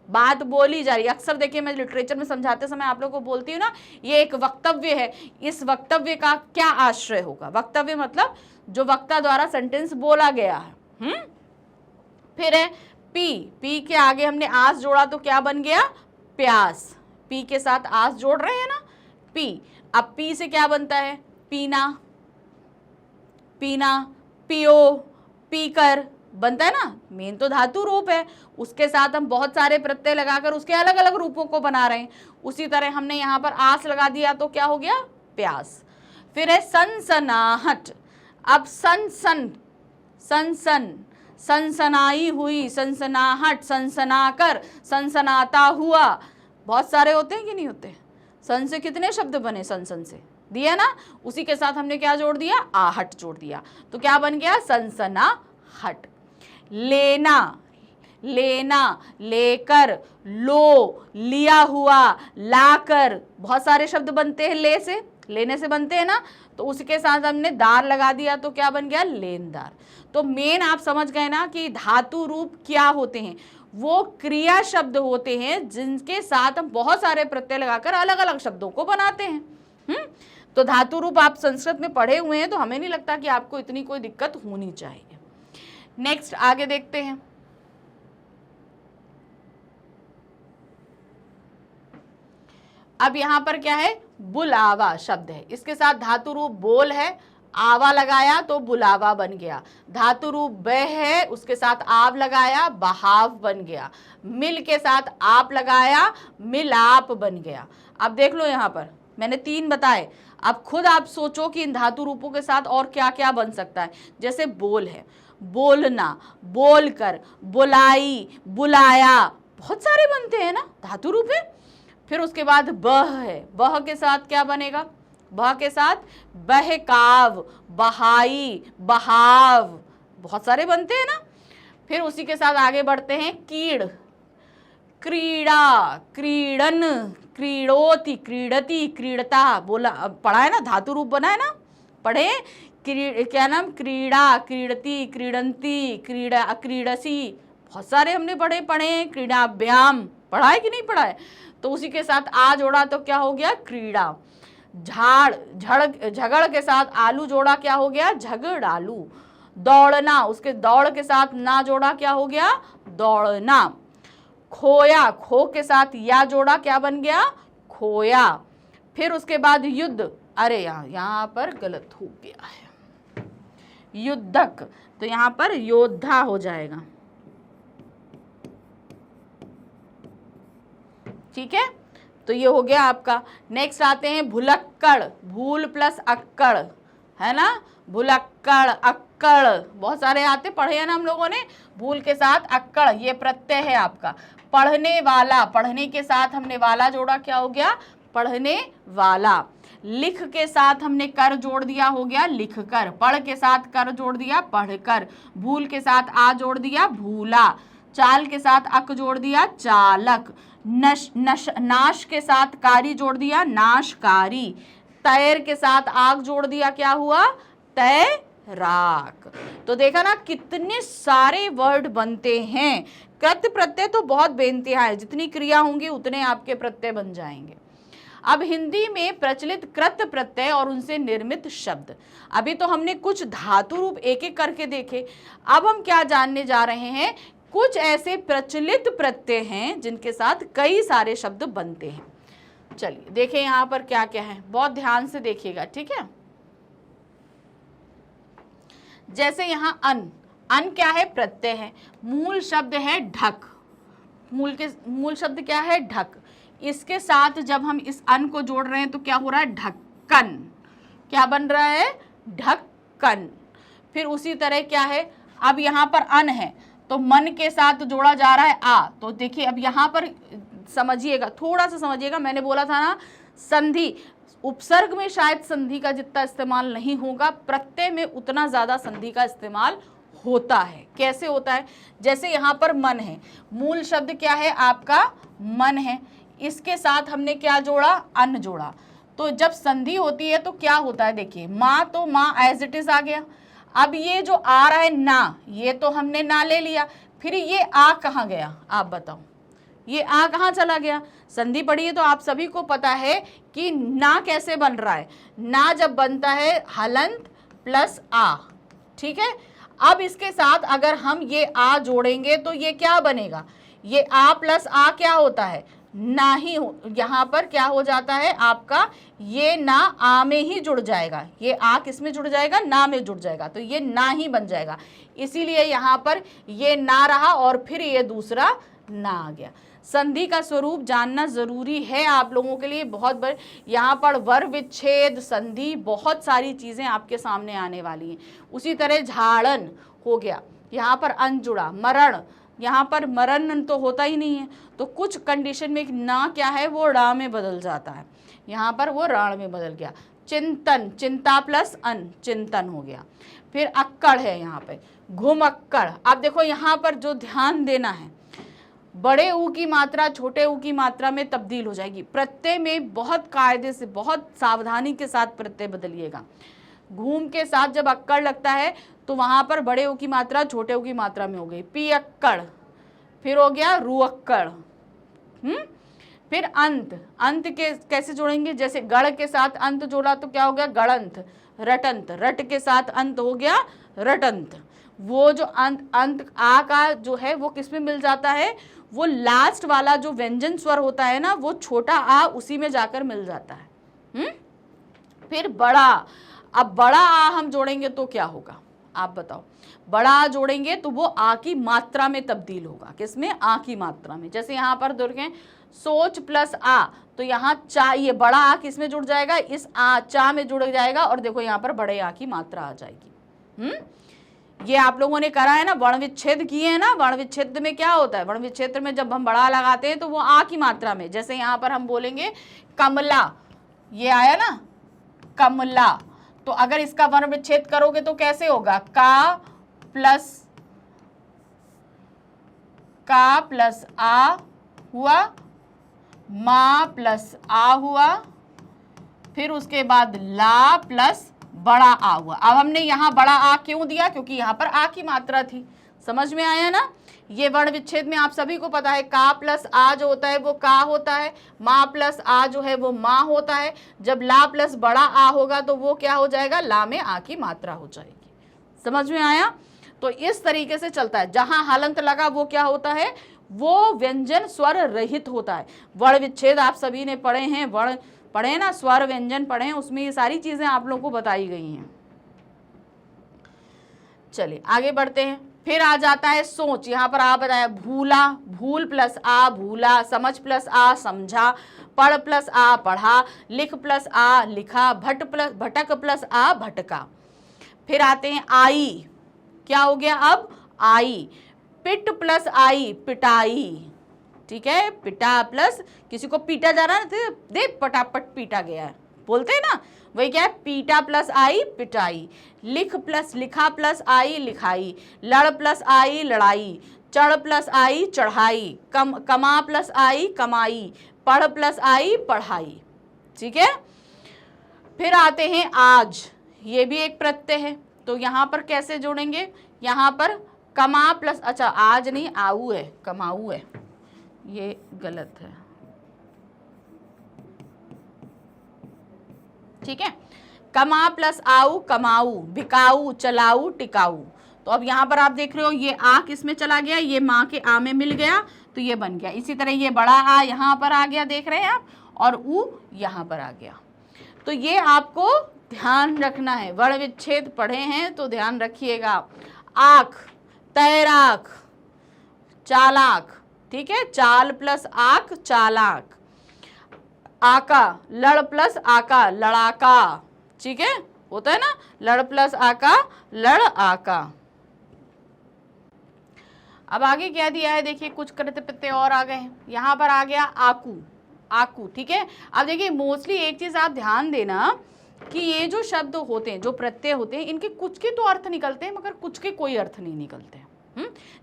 बात बोली जा रही है। अक्सर देखिए मैं लिटरेचर में समझाते समय आप लोगों को बोलती हूँ ना, ये एक वक्तव्य है। इस वक्तव्य का क्या आश्रय होगा, वक्तव्य मतलब जो वक्ता द्वारा सेंटेंस बोला गया है। फिर है पी, पी के आगे हमने आस जोड़ा तो क्या बन गया, प्यास। पी के साथ आस जोड़ रहे हैं ना, पी। अब पी से क्या बनता है, पीना, पीना, पियो, पीकर बनता है ना। मेन तो धातु रूप है, उसके साथ हम बहुत सारे प्रत्यय लगाकर उसके अलग अलग रूपों को बना रहे हैं। उसी तरह हमने यहाँ पर आस लगा दिया तो क्या हो गया, प्यास। फिर है सनसनाहट। अब सनसन, सनसन, सनसनाई हुई, सनसनाहट, सनसनाकर, सनसनाता हुआ, बहुत सारे होते हैं कि नहीं होते। सन से कितने शब्द बने, सनसन से दिया ना, उसी के साथ हमने क्या जोड़ दिया, आहट जोड़ दिया, तो क्या बन गया, सनसनाहट। लेना, लेना, लेकर, लो, लिया हुआ, लाकर, बहुत सारे शब्द बनते हैं ले से, लेने से बनते हैं ना। तो उसके साथ हमने दार लगा दिया तो क्या बन गया, लेनदार। तो मेन आप समझ गए ना कि धातु रूप क्या होते हैं, वो क्रिया शब्द होते हैं जिनके साथ हम बहुत सारे प्रत्यय लगाकर अलग अलग शब्दों को बनाते हैं। तो धातु रूप आप संस्कृत में पढ़े हुए हैं, तो हमें नहीं लगता कि आपको इतनी कोई दिक्कत होनी चाहिए। नेक्स्ट आगे देखते हैं। अब यहां पर क्या है, बुलावा शब्द है, इसके साथ धातु रूप बोल है, आवा लगाया तो बुलावा बन गया। धातु रूप बह है, उसके साथ आव लगाया, बहाव बन गया। मिल के साथ आप लगाया, मिलाप बन गया। अब देख लो यहाँ पर मैंने 3 बताए, अब खुद आप सोचो कि इन धातु रूपों के साथ और क्या क्या बन सकता है। जैसे बोल है, बोलना, बोलकर, बुलाई, बुलाया, बहुत सारे बनते हैं ना, धातु रूप है। फिर उसके बाद बह है, बह के साथ क्या बनेगा, बह के साथ बहकाव, बहाई, बहाव, बहुत सारे बनते हैं ना। फिर उसी के साथ आगे बढ़ते हैं, कीड़, क्रीड़ा, क्रीडन, क्रीडोति, क्रीडति, क्रीडता, बोला पढ़ा है ना, धातु रूप बना है ना, पढ़े। क्या नाम, क्रीड़ा, क्रीडति, क्रीडंती, क्रीड़ा, क्रीडसी, बहुत सारे हमने पढ़े। क्रीड़ाभ्याम, पढ़ा है कि नहीं पढ़ा है? तो उसी के साथ आ जोड़ा तो क्या हो गया? क्रीड़ा। झगड़ के साथ आलू जोड़ा, क्या हो गया? झगड़ालू। दौड़ना, उसके दौड़ के साथ ना जोड़ा, क्या हो गया? दौड़ना। खोया, खो के साथ या जोड़ा, क्या बन गया? खोया। फिर उसके बाद युद्ध, अरे यहाँ पर गलत हो गया है, युद्धक, तो यहाँ पर योद्धा हो जाएगा। ठीक है, तो ये हो गया आपका। नेक्स्ट आते हैं भुलक्कड़, भूल प्लस अक्कड़, है ना? भुलक्कड़, अक्कड़, बहुत सारे आते, पढ़े हैं ना हम लोगों ने। भूल के साथ अक्कड़, ये प्रत्यय है आपका। पढ़ने वाला, पढ़ने के साथ हमने वाला जोड़ा, क्या हो गया? पढ़ने वाला। लिख के साथ हमने कर जोड़ दिया, हो गया लिख कर। पढ़ के साथ कर जोड़ दिया, पढ़कर। भूल के साथ आ जोड़ दिया, भूला। चाल के साथ अक जोड़ दिया, चालक। नाश के साथ कारी जोड़ दिया, नाशकारी। तैर के साथ आग जोड़ दिया, क्या हुआ? तैराक। तो देखा ना कितने सारे वर्ड बनते हैं। कृत प्रत्यय तो बहुत बेनतिहा है, जितनी क्रिया होंगी उतने आपके प्रत्यय बन जाएंगे। अब हिंदी में प्रचलित कृत प्रत्यय और उनसे निर्मित शब्द। अभी तो हमने कुछ धातु रूप एक एक करके देखे। अब हम क्या जानने जा रहे हैं? कुछ ऐसे प्रचलित प्रत्यय हैं जिनके साथ कई सारे शब्द बनते हैं। चलिए देखें यहाँ पर क्या क्या है, बहुत ध्यान से देखिएगा, ठीक है। जैसे यहाँ अन क्या है? प्रत्यय है। मूल शब्द है ढक, मूल शब्द क्या है? ढक। इसके साथ जब हम इस अन को जोड़ रहे हैं तो क्या हो रहा है? ढक्कन। क्या बन रहा है? ढक्कन। फिर उसी तरह क्या है? अब यहाँ पर अन है तो मन के साथ जोड़ा जा रहा है आ। तो देखिए अब यहाँ पर समझिएगा, थोड़ा सा समझिएगा। मैंने बोला था ना संधि, उपसर्ग में शायद संधि का जितना इस्तेमाल नहीं होगा, प्रत्यय में उतना ज़्यादा संधि का इस्तेमाल होता है। कैसे होता है? जैसे यहाँ पर मन है, मूल शब्द क्या है आपका? मन है। इसके साथ हमने क्या जोड़ा? अन जोड़ा। तो जब संधि होती है तो क्या होता है? देखिए माँ, तो माँ एज इट इज आ गया। अब ये जो आ रहा है ना, ये तो हमने ना ले लिया, फिर ये आ कहाँ गया? आप बताओ, ये आ कहाँ चला गया? संधि पढ़ी है तो आप सभी को पता है कि ना कैसे बन रहा है। ना जब बनता है हलंत प्लस आ, ठीक है। अब इसके साथ अगर हम ये आ जोड़ेंगे तो ये क्या बनेगा? ये आ प्लस आ क्या होता है? ना ही। यहाँ पर क्या हो जाता है आपका? ये ना आ में ही जुड़ जाएगा। ये आ किस में जुड़ जाएगा? ना में जुड़ जाएगा, तो ये ना ही बन जाएगा। इसीलिए यहाँ पर ये ना रहा और फिर ये दूसरा ना आ गया। संधि का स्वरूप जानना जरूरी है आप लोगों के लिए, बहुत बड़े। यहाँ पर वर विच्छेद, संधि, बहुत सारी चीजें आपके सामने आने वाली हैं। उसी तरह झाड़न हो गया, यहाँ पर अन जुड़ा। मरण, यहाँ पर मरण तो होता ही नहीं है, तो कुछ कंडीशन में ना क्या है? वो रा में बदल जाता है, यहाँ पर वो राण में बदल गया। चिंतन, चिंता प्लस अन, चिंतन हो गया। फिर अक्कड़ है यहाँ पे, घुमक्कड़। अब देखो यहाँ पर जो ध्यान देना है, बड़े ऊ की मात्रा छोटे ऊ की मात्रा में तब्दील हो जाएगी। प्रत्यय में बहुत कायदे से, बहुत सावधानी के साथ प्रत्यय बदलिएगा। घूम के साथ जब अक्कड़ लगता है तो वहां पर बड़े ऊ की मात्रा छोटे ऊ की मात्रा में हो गई, पियक्कड़। फिर हो गया रुअक्कड़। फिर अंत, अंत के कैसे जोड़ेंगे? जैसे गढ़ के साथ अंत जोड़ा तो क्या हो गया? गढ़ंत। रटंत, रट के साथ अंत हो गया रटंत। वो जो अंत आ का जो है वो किस में मिल जाता है? वो लास्ट वाला जो व्यंजन स्वर होता है ना, वो छोटा आ उसी में जाकर मिल जाता है। फिर बड़ा, अब बड़ा आ हम जोड़ेंगे तो क्या होगा? आप बताओ। बड़ा आ जोड़ेंगे तो वो आ की मात्रा में तब्दील होगा। किसमें? आ की मात्रा में। जैसे यहाँ पर देखें, सोच प्लस आ, तो यहाँ चा, ये बड़ा आ किस में जुड़ जाएगा? इस आ चा में जुड़ जाएगा, और देखो यहाँ पर बड़े आ की मात्रा आ जाएगी। ये आप लोगों ने करा है ना, वर्ण विच्छेद किए हैं ना। वर्ण विच्छेद में क्या होता है? वर्ण विच्छेद में जब हम बड़ा लगाते हैं तो वो आ की मात्रा में। जैसे यहाँ पर हम बोलेंगे कमला, ये आया ना कमला, तो अगर इसका वर्ण विच्छेद करोगे तो कैसे होगा? का प्लस आ हुआ, मा प्लस आ हुआ, फिर उसके बाद ला प्लस बड़ा आ हुआ। अब हमने यहाँ बड़ा आ क्यों दिया, क्योंकि यहाँ पर आ की मात्रा थी। समझ में आया ना। ये वर्ण विच्छेद में आप सभी को पता है का प्लस आ जो होता है वो का होता है, माँ प्लस आ जो है वो माँ होता है। जब ला प्लस बड़ा आ होगा तो वो क्या हो जाएगा, ला में आ की मात्रा हो जाएगी। समझ में आया। तो इस तरीके से चलता है। जहां हलंत लगा वो क्या होता है, वो व्यंजन स्वर रहित होता है। वर्ण विच्छेद आप सभी ने पढ़े हैं, वर्ण पढ़े ना, स्वर व्यंजन पढ़े हैं, उसमें ये सारी चीजें आप लोगों को बताई गई हैं। चलिए आगे बढ़ते हैं। फिर आ जाता है सोच। यहाँ पर आ बताया भूला, भूल प्लस आ भूला, समझ प्लस आ समझा, पढ़ प्लस आ पढ़ा, लिख प्लस आ लिखा, भटक प्लस आ भटका। फिर आते हैं आई, क्या हो गया अब आई, पिट प्लस आई पिटाई। ठीक है, पिटा प्लस किसी को पीटा जा रहा है दे पटापट पीटा गया है, बोलते हैं ना, वही क्या है, पीटा प्लस आई पिटाई। लिख प्लस लिखा प्लस आई लिखाई, लड़ प्लस आई लड़ाई, चढ़ प्लस आई चढ़ाई, कमा प्लस आई कमाई, पढ़ प्लस आई पढ़ाई। ठीक है। फिर आते हैं आज, ये भी एक प्रत्यय है, तो यहाँ पर कैसे जोड़ेंगे, यहाँ पर कमा प्लस, अच्छा आज नहीं आऊ है, कमाऊ है, ये गलत है। ठीक है, कमा प्लस आऊ कमाऊ, बिकाऊ चलाऊ टिकाऊ। तो अब यहाँ पर आप देख रहे हो ये आ किसमें चला गया, ये माँ के आ में मिल गया तो ये बन गया। इसी तरह ये बड़ा आ यहाँ पर आ गया, देख रहे हैं आप, और ऊ यहाँ पर आ गया। तो ये आपको ध्यान रखना है, वर्ण विच्छेद पढ़े हैं तो ध्यान रखिएगा। आँख, तैराक, चालाक। ठीक है, चाल प्लस आँख चालाक। आका, लड़ प्लस आका लड़ाका। ठीक है, होता है ना, लड़ प्लस आका लड़ आका। अब आगे क्या दिया है देखिए, कुछ कृत्य प्रत्यय और आ गए हैं। यहाँ पर आ गया आकू, आकू। ठीक है, अब देखिए मोस्टली एक चीज आप ध्यान देना कि ये जो शब्द होते हैं, जो प्रत्यय होते हैं, इनके कुछ के तो अर्थ निकलते हैं मगर कुछ के कोई अर्थ नहीं निकलते हैं।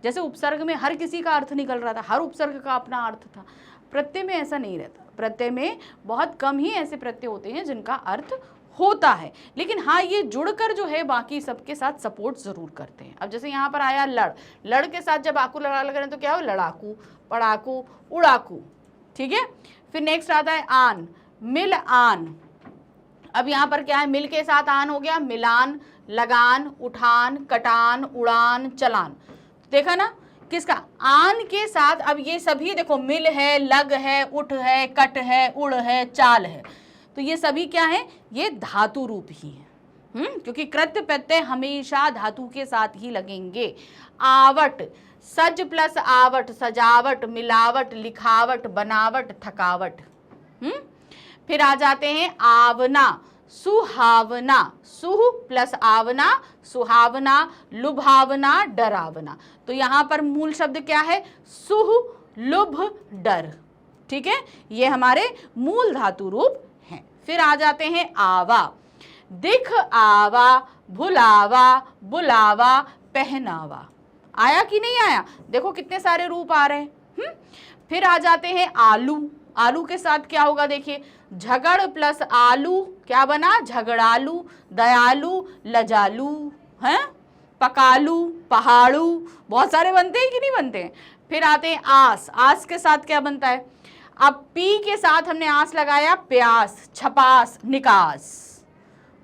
जैसे उपसर्ग में हर किसी का अर्थ निकल रहा था, हर उपसर्ग का अपना अर्थ था। प्रत्यय में ऐसा नहीं रहता, प्रत्यय में बहुत कम ही ऐसे प्रत्यय होते हैं जिनका अर्थ होता है, लेकिन हाँ ये जुड़कर जो है बाकी सबके साथ सपोर्ट जरूर करते हैं। अब जैसे यहाँ पर आया लड़, लड़ के साथ जब आकू लगा तो क्या हो, लड़ाकू, पड़ाकू, उड़ाकू। ठीक है, फिर नेक्स्ट आता है आन, मिल आन। अब यहाँ पर क्या है, मिल के साथ आन हो गया, मिलान, लगान, उठान, कटान, उड़ान, चलान। देखा ना, किसका, आन के साथ। अब ये सभी देखो, मिल है, लग है, उठ है, कट है, उड़ है, चाल है, तो ये सभी क्या है, ये धातु रूप ही है। क्योंकि कृत्य प्रत्यय हमेशा धातु के साथ ही लगेंगे। आवट, सज प्लस आवट सजावट, मिलावट, लिखावट, बनावट, थकावट। फिर आ जाते हैं आवना, सुहावना, सुह प्लस आवना सुहावना, लुभावना, डरावना। तो यहाँ पर मूल शब्द क्या है, सुह लुभ डर। ठीक है, ये हमारे मूल धातु रूप हैं। फिर आ जाते हैं आवा, दिख आवा, भुलावा, बुलावा, पहनावा। आया कि नहीं आया, देखो कितने सारे रूप आ रहे हैं। फिर आ जाते हैं आलू, आलू के साथ क्या होगा देखिए, झगड़ प्लस आलू क्या बना, झगड़ालू, दयालु, लजालू, हैं, पकालू, पहाड़ू, बहुत सारे बनते हैं कि नहीं बनते हैं। फिर आते हैं आस, आस के साथ क्या बनता है, अब पी के साथ हमने आस लगाया, प्यास, छपास, निकास।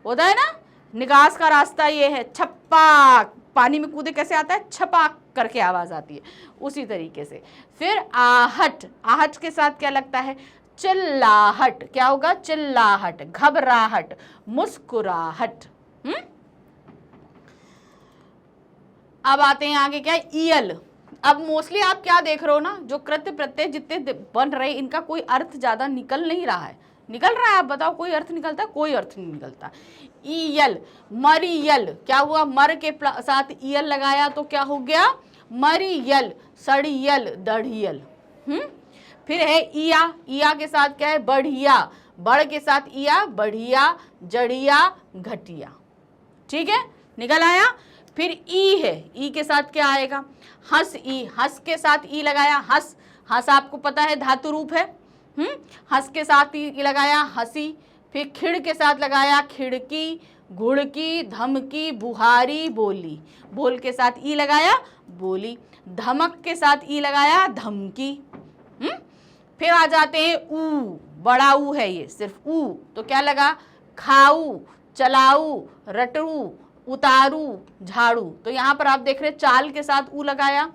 होता है ना, निकास का रास्ता ये है, छप्पा, पानी में कूदे कैसे आता है, छपाक करके आवाज आती है, उसी तरीके से। फिर आहट, आहट के साथ क्या लगता है, चिल्लाहट, क्या होगा, चिल्लाहट, घबराहट, मुस्कुराहट। अब आते हैं आगे क्या, ईयल। अब मोस्टली आप क्या देख रहे हो ना, जो कृत्य प्रत्यय जितने बन रहे इनका कोई अर्थ ज्यादा निकल नहीं रहा है। निकल रहा है, आप बताओ कोई अर्थ निकलता है, कोई अर्थ नहीं निकलता। ईयल, मरियल, क्या हुआ, मर के साथ ईयल लगाया तो क्या हो गया, मरियल, सड़ियल, दढ़ियल। फिर है इया, इया के साथ क्या है, बढ़िया, बढ़ के साथ इया, बढ़िया, जड़िया, घटिया। ठीक है, निकल आया। फिर ई है, ई के साथ क्या आएगा, हंस, ई, हंस के साथ ई लगाया, हंस, हंस आपको पता है धातु रूप है। हंस के साथ ई लगाया, हंसी। फिर खिड़ के साथ लगाया, खिड़की, घुड़की, धमकी, बुहारी, बोली। बोल के साथ ई लगाया, बोली। धमक के साथ ई लगाया, धमकी। फिर आ जाते हैं ऊ, बड़ा ऊ है ये, सिर्फ ऊ, तो क्या लगा, खाऊ, चलाऊ, रटू, उतारू, झाड़ू। तो यहाँ पर आप देख रहे चाल के साथ ऊ लगाया,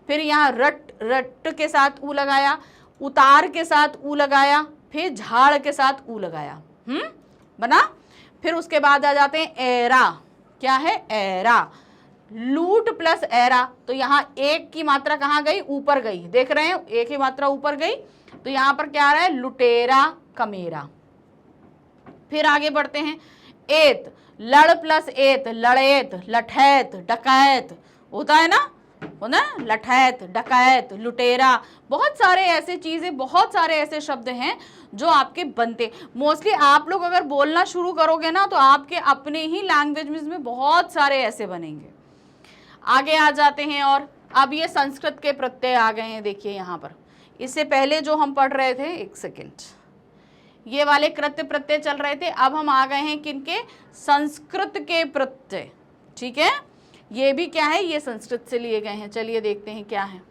फिर यहाँ रट के साथ ऊ लगाया, उतार के साथ ऊ लगाया, फिर झाड़ के साथ ऊ लगाया। बना। फिर उसके बाद आ जाते हैं एरा। क्या है, एरा। लूट प्लस एरा, तो यहाँ एक की मात्रा कहाँ गई, ऊपर गई, देख रहे हैं, एक ही मात्रा ऊपर गई, तो यहाँ पर क्या आ रहा है, लुटेरा, कमेरा। फिर आगे बढ़ते हैं, एत, लड़ प्लस एत, लड़ेत, लठैत, डकैत, होता है ना, लठैत, डकैत, लुटेरा। बहुत सारे ऐसे चीजें, बहुत सारे ऐसे शब्द हैं जो आपके बनते। मोस्टली आप लोग अगर बोलना शुरू करोगे ना तो आपके अपने ही लैंग्वेज में बहुत सारे ऐसे बनेंगे। आगे आ जाते हैं, और अब ये संस्कृत के प्रत्यय आ गए हैं। देखिए यहाँ पर, इससे पहले जो हम पढ़ रहे थे, एक सेकेंड, ये वाले कृत्य प्रत्यय चल रहे थे, अब हम आ गए हैं किनके, संस्कृत के प्रत्यय। ठीक है, ये भी क्या है, ये संस्कृत से लिए गए हैं। चलिए देखते हैं क्या है।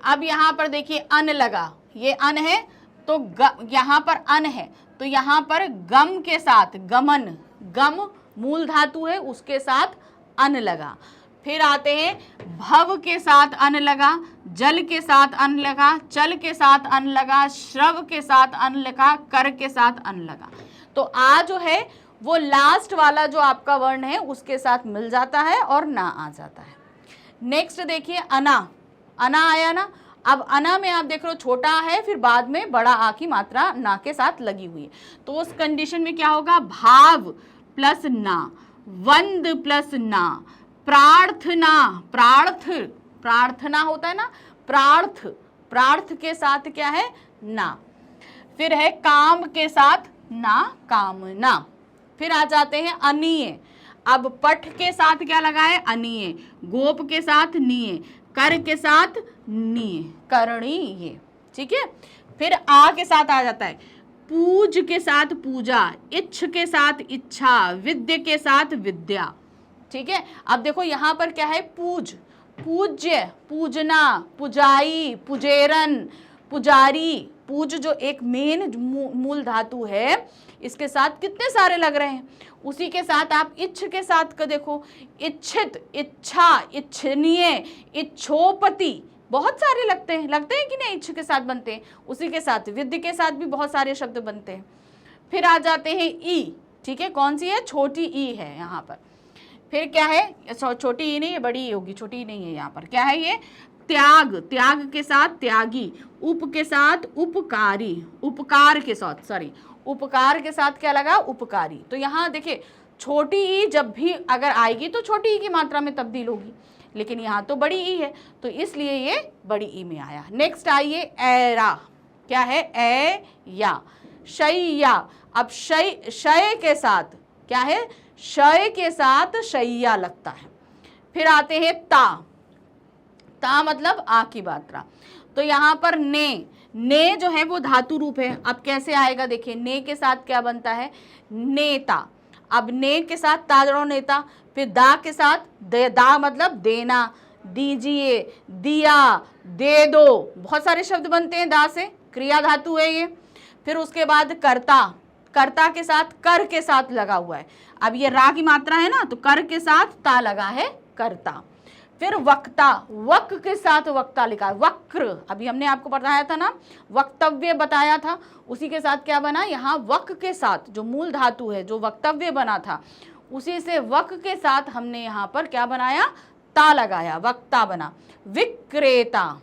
अब यहाँ पर देखिए अन लगा, ये अन है, तो यहाँ पर अन है, तो यहाँ पर गम के साथ, गमन, गम मूल धातु है, उसके साथ अन लगा। फिर आते हैं भव के साथ अन लगा, जल के साथ अन लगा, चल के साथ अन लगा, श्रव के साथ अन लगा, कर के साथ अन लगा। तो आ जो है वो लास्ट वाला जो आपका वर्ण है उसके साथ मिल जाता है और ना आ जाता है। नेक्स्ट देखिए अना, अना आया ना। अब अना में आप देख रहे हो छोटा है, फिर बाद में बड़ा आ की मात्रा ना के साथ लगी हुई है, तो उस कंडीशन में क्या होगा, भाव प्लस ना, वंद प्लस ना, प्रार्थना, प्रार्थना होता है ना, प्रार्थ के साथ क्या है, ना। फिर है काम के साथ ना, कामना। फिर आ जाते हैं अनीय। अब पठ के साथ क्या लगा है, अनीय, गोप के साथ नीय, कर के साथ नीय, करणीय। ठीक है। फिर आ के साथ आ जाता है पूज के साथ पूजा, इच्छ के साथ इच्छा, विद्य के साथ विद्या। ठीक है। अब देखो यहाँ पर क्या है, पूज, पूज्य, पूजना, पुजाई, पुजेरन, पुजारी। पूज जो एक मेन मूल धातु है, इसके साथ कितने सारे लग रहे हैं। उसी के साथ आप इच्छ के साथ का देखो, इच्छित, इच्छा, इच्छनीय, इच्छोपति, बहुत सारे लगते हैं कि नहीं, इच्छ के साथ बनते हैं। उसी के साथ विद्य के साथ भी बहुत सारे शब्द बनते हैं। फिर आ जाते हैं ई। ठीक है, कौन सी है, छोटी ई है यहाँ पर। फिर क्या है, छोटी ई नहीं है, बड़ी ई होगी, छोटी ई नहीं है। यहाँ पर क्या है, ये त्याग, त्याग के साथ त्यागी, उप के साथ उपकारी, उपकार के साथ, सॉरी, उपकार के साथ क्या लगा, उपकारी। तो यहाँ देखिए छोटी ई जब भी अगर आएगी तो छोटी ई की मात्रा में तब्दील होगी, लेकिन यहाँ तो बड़ी ई है, तो इसलिए ये बड़ी ई में आया। नेक्स्ट आइए एरा। क्या है, ए या, शैया। अब शय के साथ क्या है, शय के साथ शैया लगता है। फिर आते हैं ता, ता मतलब आ की मात्रा। तो यहाँ पर ने जो है वो धातु रूप है। अब कैसे आएगा, देखिए ने के साथ क्या बनता है, नेता। अब ने के साथ ता जोड़ो, नेता। फिर दा के साथ दे, दा मतलब देना, दीजिए, दिया, दे दो, बहुत सारे शब्द बनते हैं दा से, क्रिया धातु है ये। फिर उसके बाद कर्ता, कर्ता के साथ कर के साथ लगा हुआ है। अब ये रा की मात्रा है ना, तो कर के साथ ता लगा है, कर्ता। फिर वक्ता, वक के साथ वक्ता लिखा है, वक्र। अभी हमने आपको बताया था ना, वक्तव्य बताया था, उसी के साथ क्या बना, यहाँ वक के साथ जो मूल धातु है, जो वक्तव्य बना था, उसी से वक के साथ हमने यहाँ पर क्या बनाया, ता लगाया, वक्ता बना। विक्रेता,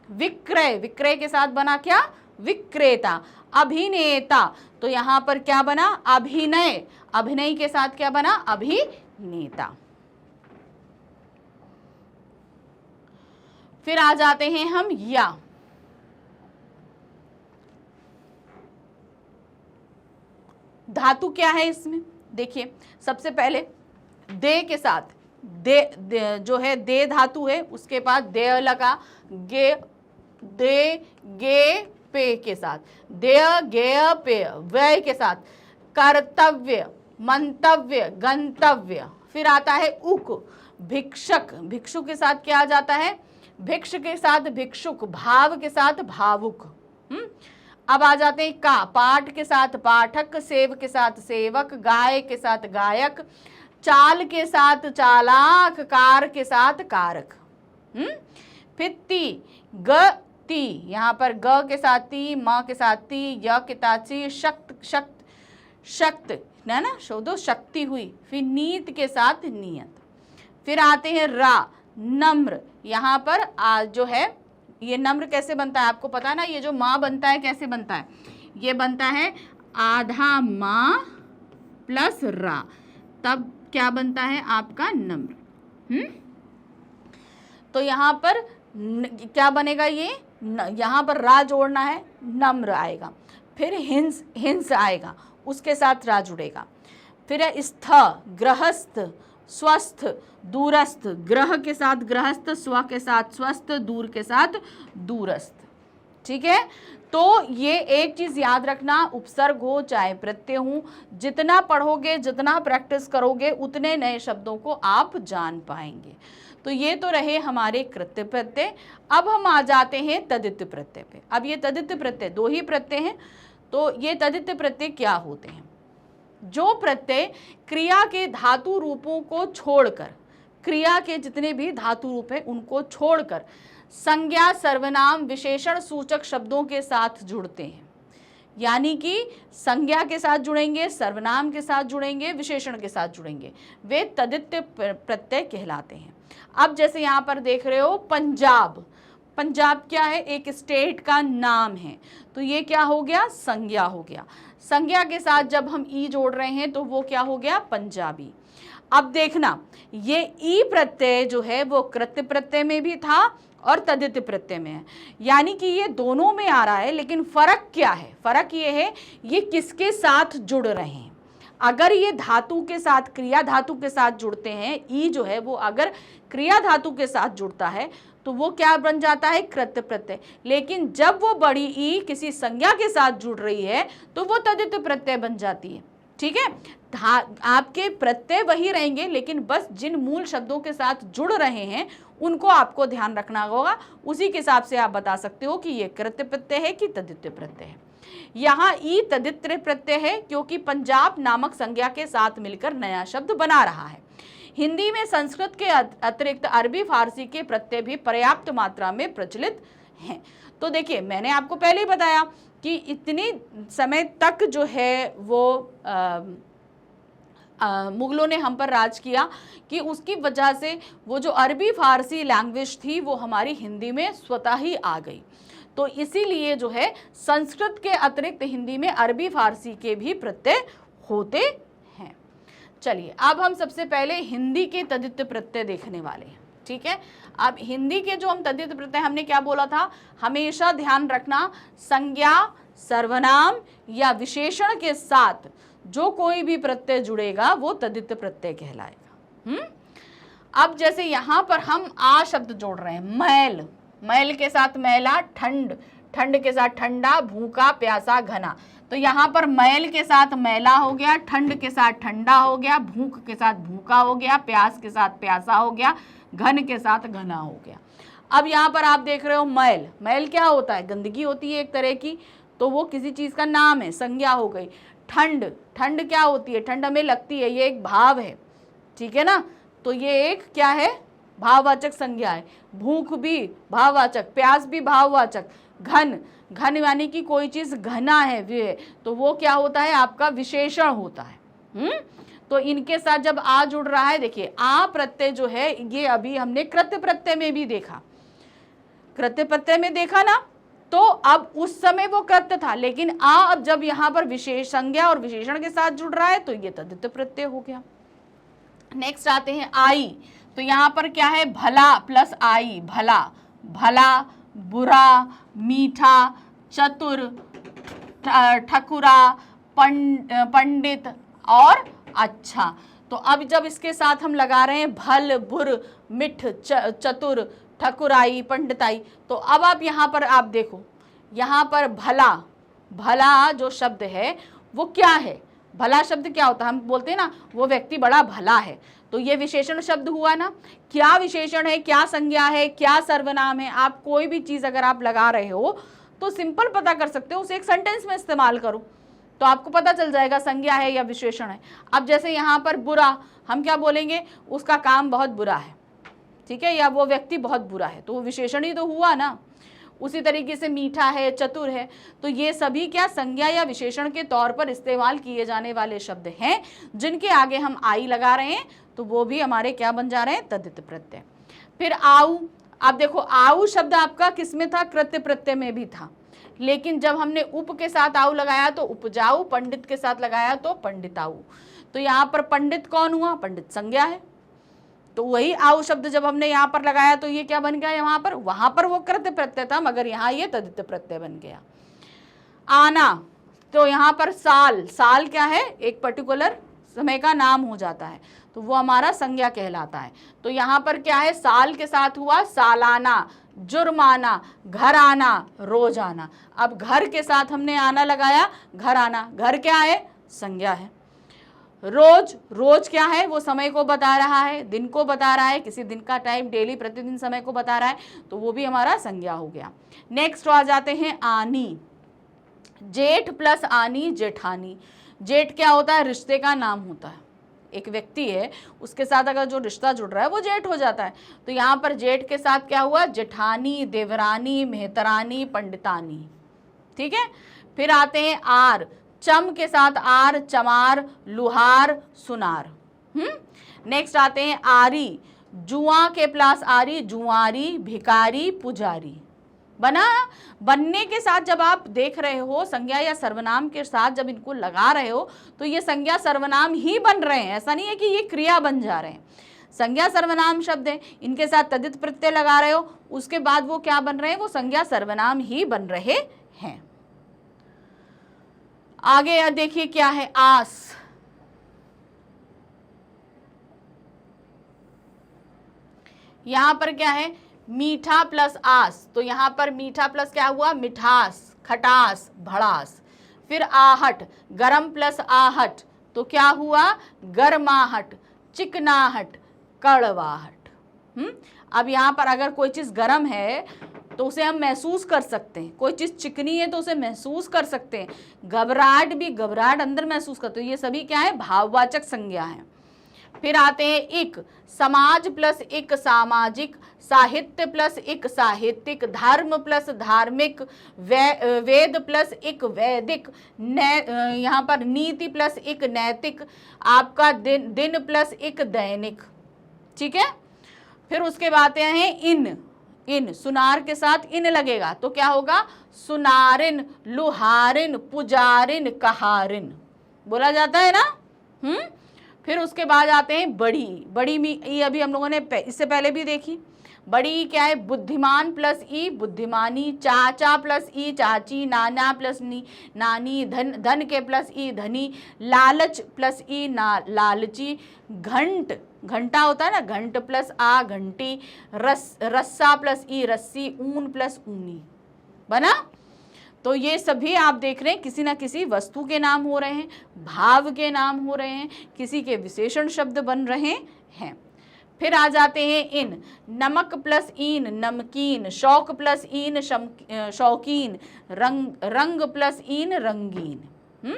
विक्रय, विक्रय के साथ बना क्या, विक्रेता। अभिनेता, तो यहाँ पर क्या बना, अभिनय, अभिनय के साथ क्या बना, अभिनेता। फिर आ जाते हैं हम या। धातु क्या है इसमें, देखिए सबसे पहले दे के साथ दे जो है दे धातु है, उसके बाद दे लगा, गे, दे, गे पे के साथ, देय गेय पेय व्यय के साथ, कर्तव्य मंतव्य गंतव्य, फिर आता है उक भिक्षक, भिक्षु के साथ क्या आ जाता है, भिक्ष के साथ भिक्षुक, भाव के साथ भावुक। अब आ जाते हैं का, पाठ के साथ पाठक, सेव के साथ सेवक, गाय के साथ गायक, चाल के साथ चालाक, कार के साथ कारक। फिर ती गति, यहाँ पर ग के साथ ती, म के साथ ती, य के साथ सी, शक्त शक्त शक्त है ना, शोधो शक्ति हुई। फिर नीत के साथ नियत। फिर आते हैं रा नम्र, यहाँ पर जो है ये नम्र कैसे बनता है आपको पता है ना, ये जो माँ बनता है कैसे बनता है, ये बनता है आधा माँ प्लस रा, तब क्या बनता है आपका नम्र। तो यहाँ पर क्या बनेगा, ये यहाँ पर रा जोड़ना है, नम्र आएगा। फिर हिंस, हिंस आएगा, उसके साथ रा जुड़ेगा। फिर है स्थ गृहस्थ, स्वस्थ दूरस्थ, ग्रह के साथ गृहस्थ, स्व के साथ स्वस्थ, दूर के साथ दूरस्थ। ठीक है, तो ये एक चीज याद रखना, उपसर्ग हो चाहे प्रत्यय हो, जितना पढ़ोगे जितना प्रैक्टिस करोगे उतने नए शब्दों को आप जान पाएंगे। तो ये तो रहे हमारे कृत्य प्रत्यय। अब हम आ जाते हैं तदित्य प्रत्यय पे। अब ये तदित्य प्रत्यय दो ही प्रत्यय हैं, तो ये तदित्य प्रत्यय क्या होते हैं, जो प्रत्यय क्रिया के धातु रूपों को छोड़कर, क्रिया के जितने भी धातु रूप हैं उनको छोड़कर संज्ञा सर्वनाम विशेषण सूचक शब्दों के साथ जुड़ते हैं। यानी कि संज्ञा के साथ जुड़ेंगे, सर्वनाम के साथ जुड़ेंगे, विशेषण के साथ जुड़ेंगे, वे तदित्य प्रत्यय कहलाते हैं। अब जैसे यहाँ पर देख रहे हो पंजाब, पंजाब क्या है, एक स्टेट का नाम है, तो ये क्या हो गया, संज्ञा हो गया। संज्ञा के साथ जब हम ई जोड़ रहे हैं तो वो क्या हो गया, पंजाबी। अब देखना, ये ई प्रत्यय जो है वो कृत्य प्रत्यय में भी था और तदित्य प्रत्यय में है, यानी कि ये दोनों में आ रहा है। लेकिन फर्क क्या है, फर्क ये है ये किसके साथ जुड़ रहे हैं। अगर ये धातु के साथ, क्रिया धातु के साथ जुड़ते हैं, ई जो है वो अगर क्रिया धातु के साथ जुड़ता है तो वो क्या बन जाता है, कृत्य प्रत्यय। लेकिन जब वो बड़ी ई किसी संज्ञा के साथ जुड़ रही है तो वो तदित्य प्रत्यय बन जाती है। ठीक है, आपके प्रत्यय वही रहेंगे, लेकिन बस जिन मूल शब्दों के साथ जुड़ रहे हैं उनको आपको ध्यान रखना होगा। उसी के हिसाब से आप बता सकते हो कि ये कृत्य प्रत्यय है कि तदित्य प्रत्यय है। यहाँ ई तदित्य प्रत्यय है क्योंकि पंजाब नामक संज्ञा के साथ मिलकर नया शब्द बना रहा है। हिंदी में संस्कृत के अतिरिक्त अरबी फारसी के प्रत्यय भी पर्याप्त मात्रा में प्रचलित हैं। तो देखिए, मैंने आपको पहले ही बताया कि इतने समय तक जो है वो मुगलों ने हम पर राज किया कि उसकी वजह से वो जो अरबी फारसी लैंग्वेज थी वो हमारी हिंदी में स्वतः ही आ गई। तो इसीलिए जो है संस्कृत के अतिरिक्त हिंदी में अरबी फारसी के भी प्रत्यय होते हैं। चलिए, अब हम सबसे पहले हिंदी के तदित्य प्रत्यय देखने वाले हैं। ठीक है, अब हिंदी के जो हम तदित्य प्रत्यय, हमने क्या बोला था, हमेशा ध्यान रखना संज्ञा सर्वनाम या विशेषण के साथ जो कोई भी प्रत्यय जुड़ेगा वो तदित्य प्रत्यय कहलाएगा। अब जैसे यहाँ पर हम आ शब्द जोड़ रहे हैं, मैल, मैल के साथ मैला, ठंड, ठंड के साथ ठंडा, भूखा प्यासा घना। तो यहाँ पर मैल के साथ मैला हो गया, ठंड के साथ ठंडा हो गया, भूख के साथ भूखा हो गया, प्यास के साथ प्यासा हो गया, घन के साथ घना हो गया। अब यहाँ पर आप देख रहे हो मैल, मैल क्या होता है, गंदगी होती है एक तरह की, तो वो किसी चीज़ का नाम है, संज्ञा हो गई। ठंड, ठंड क्या होती है, ठंड हमें लगती है, ये एक भाव है। ठीक है ना, तो ये एक क्या है, भाववाचक संज्ञा है। भूख भी भाववाचक, प्यास भी भाववाचक, घन, घन यानी कि कोई चीज़ घना है वे, तो वो क्या होता है, आपका विशेषण होता है। तो इनके साथ जब आ जुड़ रहा है, देखिए आ प्रत्यय जो है ये अभी हमने कृत्य प्रत्यय में भी देखा, कृत्य प्रत्यय में देखा ना, तो अब उस समय वो कृत्य था, लेकिन आ अब जब यहाँ पर विशेष संज्ञा और विशेषण के साथ जुड़ रहा है तो ये तदित्य प्रत्यय हो गया। नेक्स्ट आते हैं आई, तो यहाँ पर क्या है, भला प्लस आई, भला, भला, बुरा, मीठा, चतुर, ठकुरा, पंडित और अच्छा। तो अब जब इसके साथ हम लगा रहे हैं भल, बुर, मिठ, चतुर, ठकुराई, पंडिताई, तो अब आप यहाँ पर आप देखो, यहाँ पर भला, भला जो शब्द है वो क्या है? भला शब्द क्या होता है? हम बोलते हैं ना वो व्यक्ति बड़ा भला है, तो ये विशेषण शब्द हुआ ना। क्या विशेषण है, क्या संज्ञा है, क्या सर्वनाम है? आप कोई भी चीज अगर आप लगा रहे हो तो सिंपल पता कर सकते हो, उसे एक सेंटेंस में इस्तेमाल करो तो आपको पता चल जाएगा संज्ञा है या विशेषण है। अब जैसे यहाँ पर बुरा, हम क्या बोलेंगे? उसका काम बहुत बुरा है, ठीक है, या वो व्यक्ति बहुत बुरा है, तो वो विशेषण ही तो हुआ ना। उसी तरीके से मीठा है, चतुर है, तो ये सभी क्या संज्ञा या विशेषण के तौर पर इस्तेमाल किए जाने वाले शब्द हैं, जिनके आगे हम आई लगा रहे हैं तो वो भी हमारे क्या बन जा रहे हैं? तद्धित प्रत्यय। फिर आऊ, आप देखो आऊ शब्द आपका किस में था? कृत्य प्रत्यय में भी था, लेकिन जब हमने उप के साथ आऊ लगाया तो उपजाऊ, पंडित के साथ लगाया तो पंडिताऊ। तो यहाँ पर पंडित कौन हुआ? पंडित संज्ञा है, तो वही आऊ शब्द जब हमने यहाँ पर लगाया तो ये क्या बन गया? यहाँ पर, वहां पर वो कृत्य प्रत्यय था मगर यहाँ ये तद्धित प्रत्यय बन गया। आना, तो यहाँ पर साल, साल क्या है? एक पर्टिकुलर समय का नाम हो जाता है, तो वो हमारा संज्ञा कहलाता है। तो यहाँ पर क्या है? साल के साथ हुआ सालाना, जुर्माना, घर आना, रोज आना। अब घर के साथ हमने आना लगाया, घर आना, घर क्या है? संज्ञा है। रोज, रोज क्या है? वो समय को बता रहा है, दिन को बता रहा है, किसी दिन का टाइम, डेली प्रतिदिन समय को बता रहा है, तो वो भी हमारा संज्ञा हो गया। नेक्स्ट आ जाते हैं आनी। जेठ प्लस आनी, जेठानी। जेठ क्या होता है? रिश्ते का नाम होता है, एक व्यक्ति है उसके साथ अगर जो रिश्ता जुड़ रहा है वो जेठ हो जाता है। तो यहाँ पर जेठ के साथ क्या हुआ? जेठानी, देवरानी, मेहतरानी, पंडितानी, ठीक है। फिर आते हैं आर, चम के साथ आर, चमार, लुहार, सुनार। नेक्स्ट आते हैं आरी, जुआ के प्लस आरी, जुआरी, भिकारी, पुजारी। बना, बनने के साथ जब आप देख रहे हो संज्ञा या सर्वनाम के साथ जब इनको लगा रहे हो तो ये संज्ञा सर्वनाम ही बन रहे हैं, ऐसा नहीं है कि ये क्रिया बन जा रहे हैं। संज्ञा सर्वनाम शब्द है, इनके साथ तद्धित प्रत्यय लगा रहे हो, उसके बाद वो क्या बन रहे हैं? वो संज्ञा सर्वनाम ही बन रहे हैं। आगे देखिए क्या है? आस। यहां पर क्या है? मीठा प्लस आस, तो यहां पर मीठा प्लस क्या हुआ? मिठास, खटास, भड़ास। फिर आहट, गरम प्लस आहट, तो क्या हुआ? गर्माहट, चिकनाहट, कड़वाहट। अब यहां पर अगर कोई चीज गर्म है तो उसे हम महसूस कर सकते हैं, कोई चीज चिकनी है तो उसे महसूस कर सकते हैं, घबराहट भी, घबराहट अंदर महसूस करते हैं। ये सभी क्या है? भाववाचक संज्ञा है। फिर आते हैं इक, समाज प्लस इक सामाजिक, साहित्य प्लस इक साहित्यिक, धर्म प्लस धार्मिक, वेद प्लस इक वैदिक, यहाँ पर नीति प्लस इक नैतिक, आपका दिन प्लस इक दैनिक, ठीक है। फिर उसके बाद हैं इन, इन सुनार के साथ इन लगेगा तो क्या होगा? सुनारिन, लुहारिन, पुजारिन, कहारिन बोला जाता है ना। फिर उसके बाद आते हैं बड़ी, बड़ी में ये अभी हम लोगों ने इससे पहले भी देखी। बड़ी क्या है? बुद्धिमान प्लस ई बुद्धिमानी, चाचा प्लस ई चाची, नाना प्लस नी नानी, धन, धन के प्लस ई धनी, लालच प्लस ई लालची, घंट, घंटा होता है ना, घंट प्लस आ घंटी, रस्सा प्लस ई रस्सी, ऊन प्लस ऊनी। बना? तो ये सभी आप देख रहे हैं किसी ना किसी वस्तु के नाम हो रहे हैं, भाव के नाम हो रहे हैं, किसी के विशेषण शब्द बन रहे हैं। फिर आ जाते हैं इन, नमक प्लस ईन नमकीन, शौक प्लस ईन शौकीन, रंग प्लस ईन रंगीन।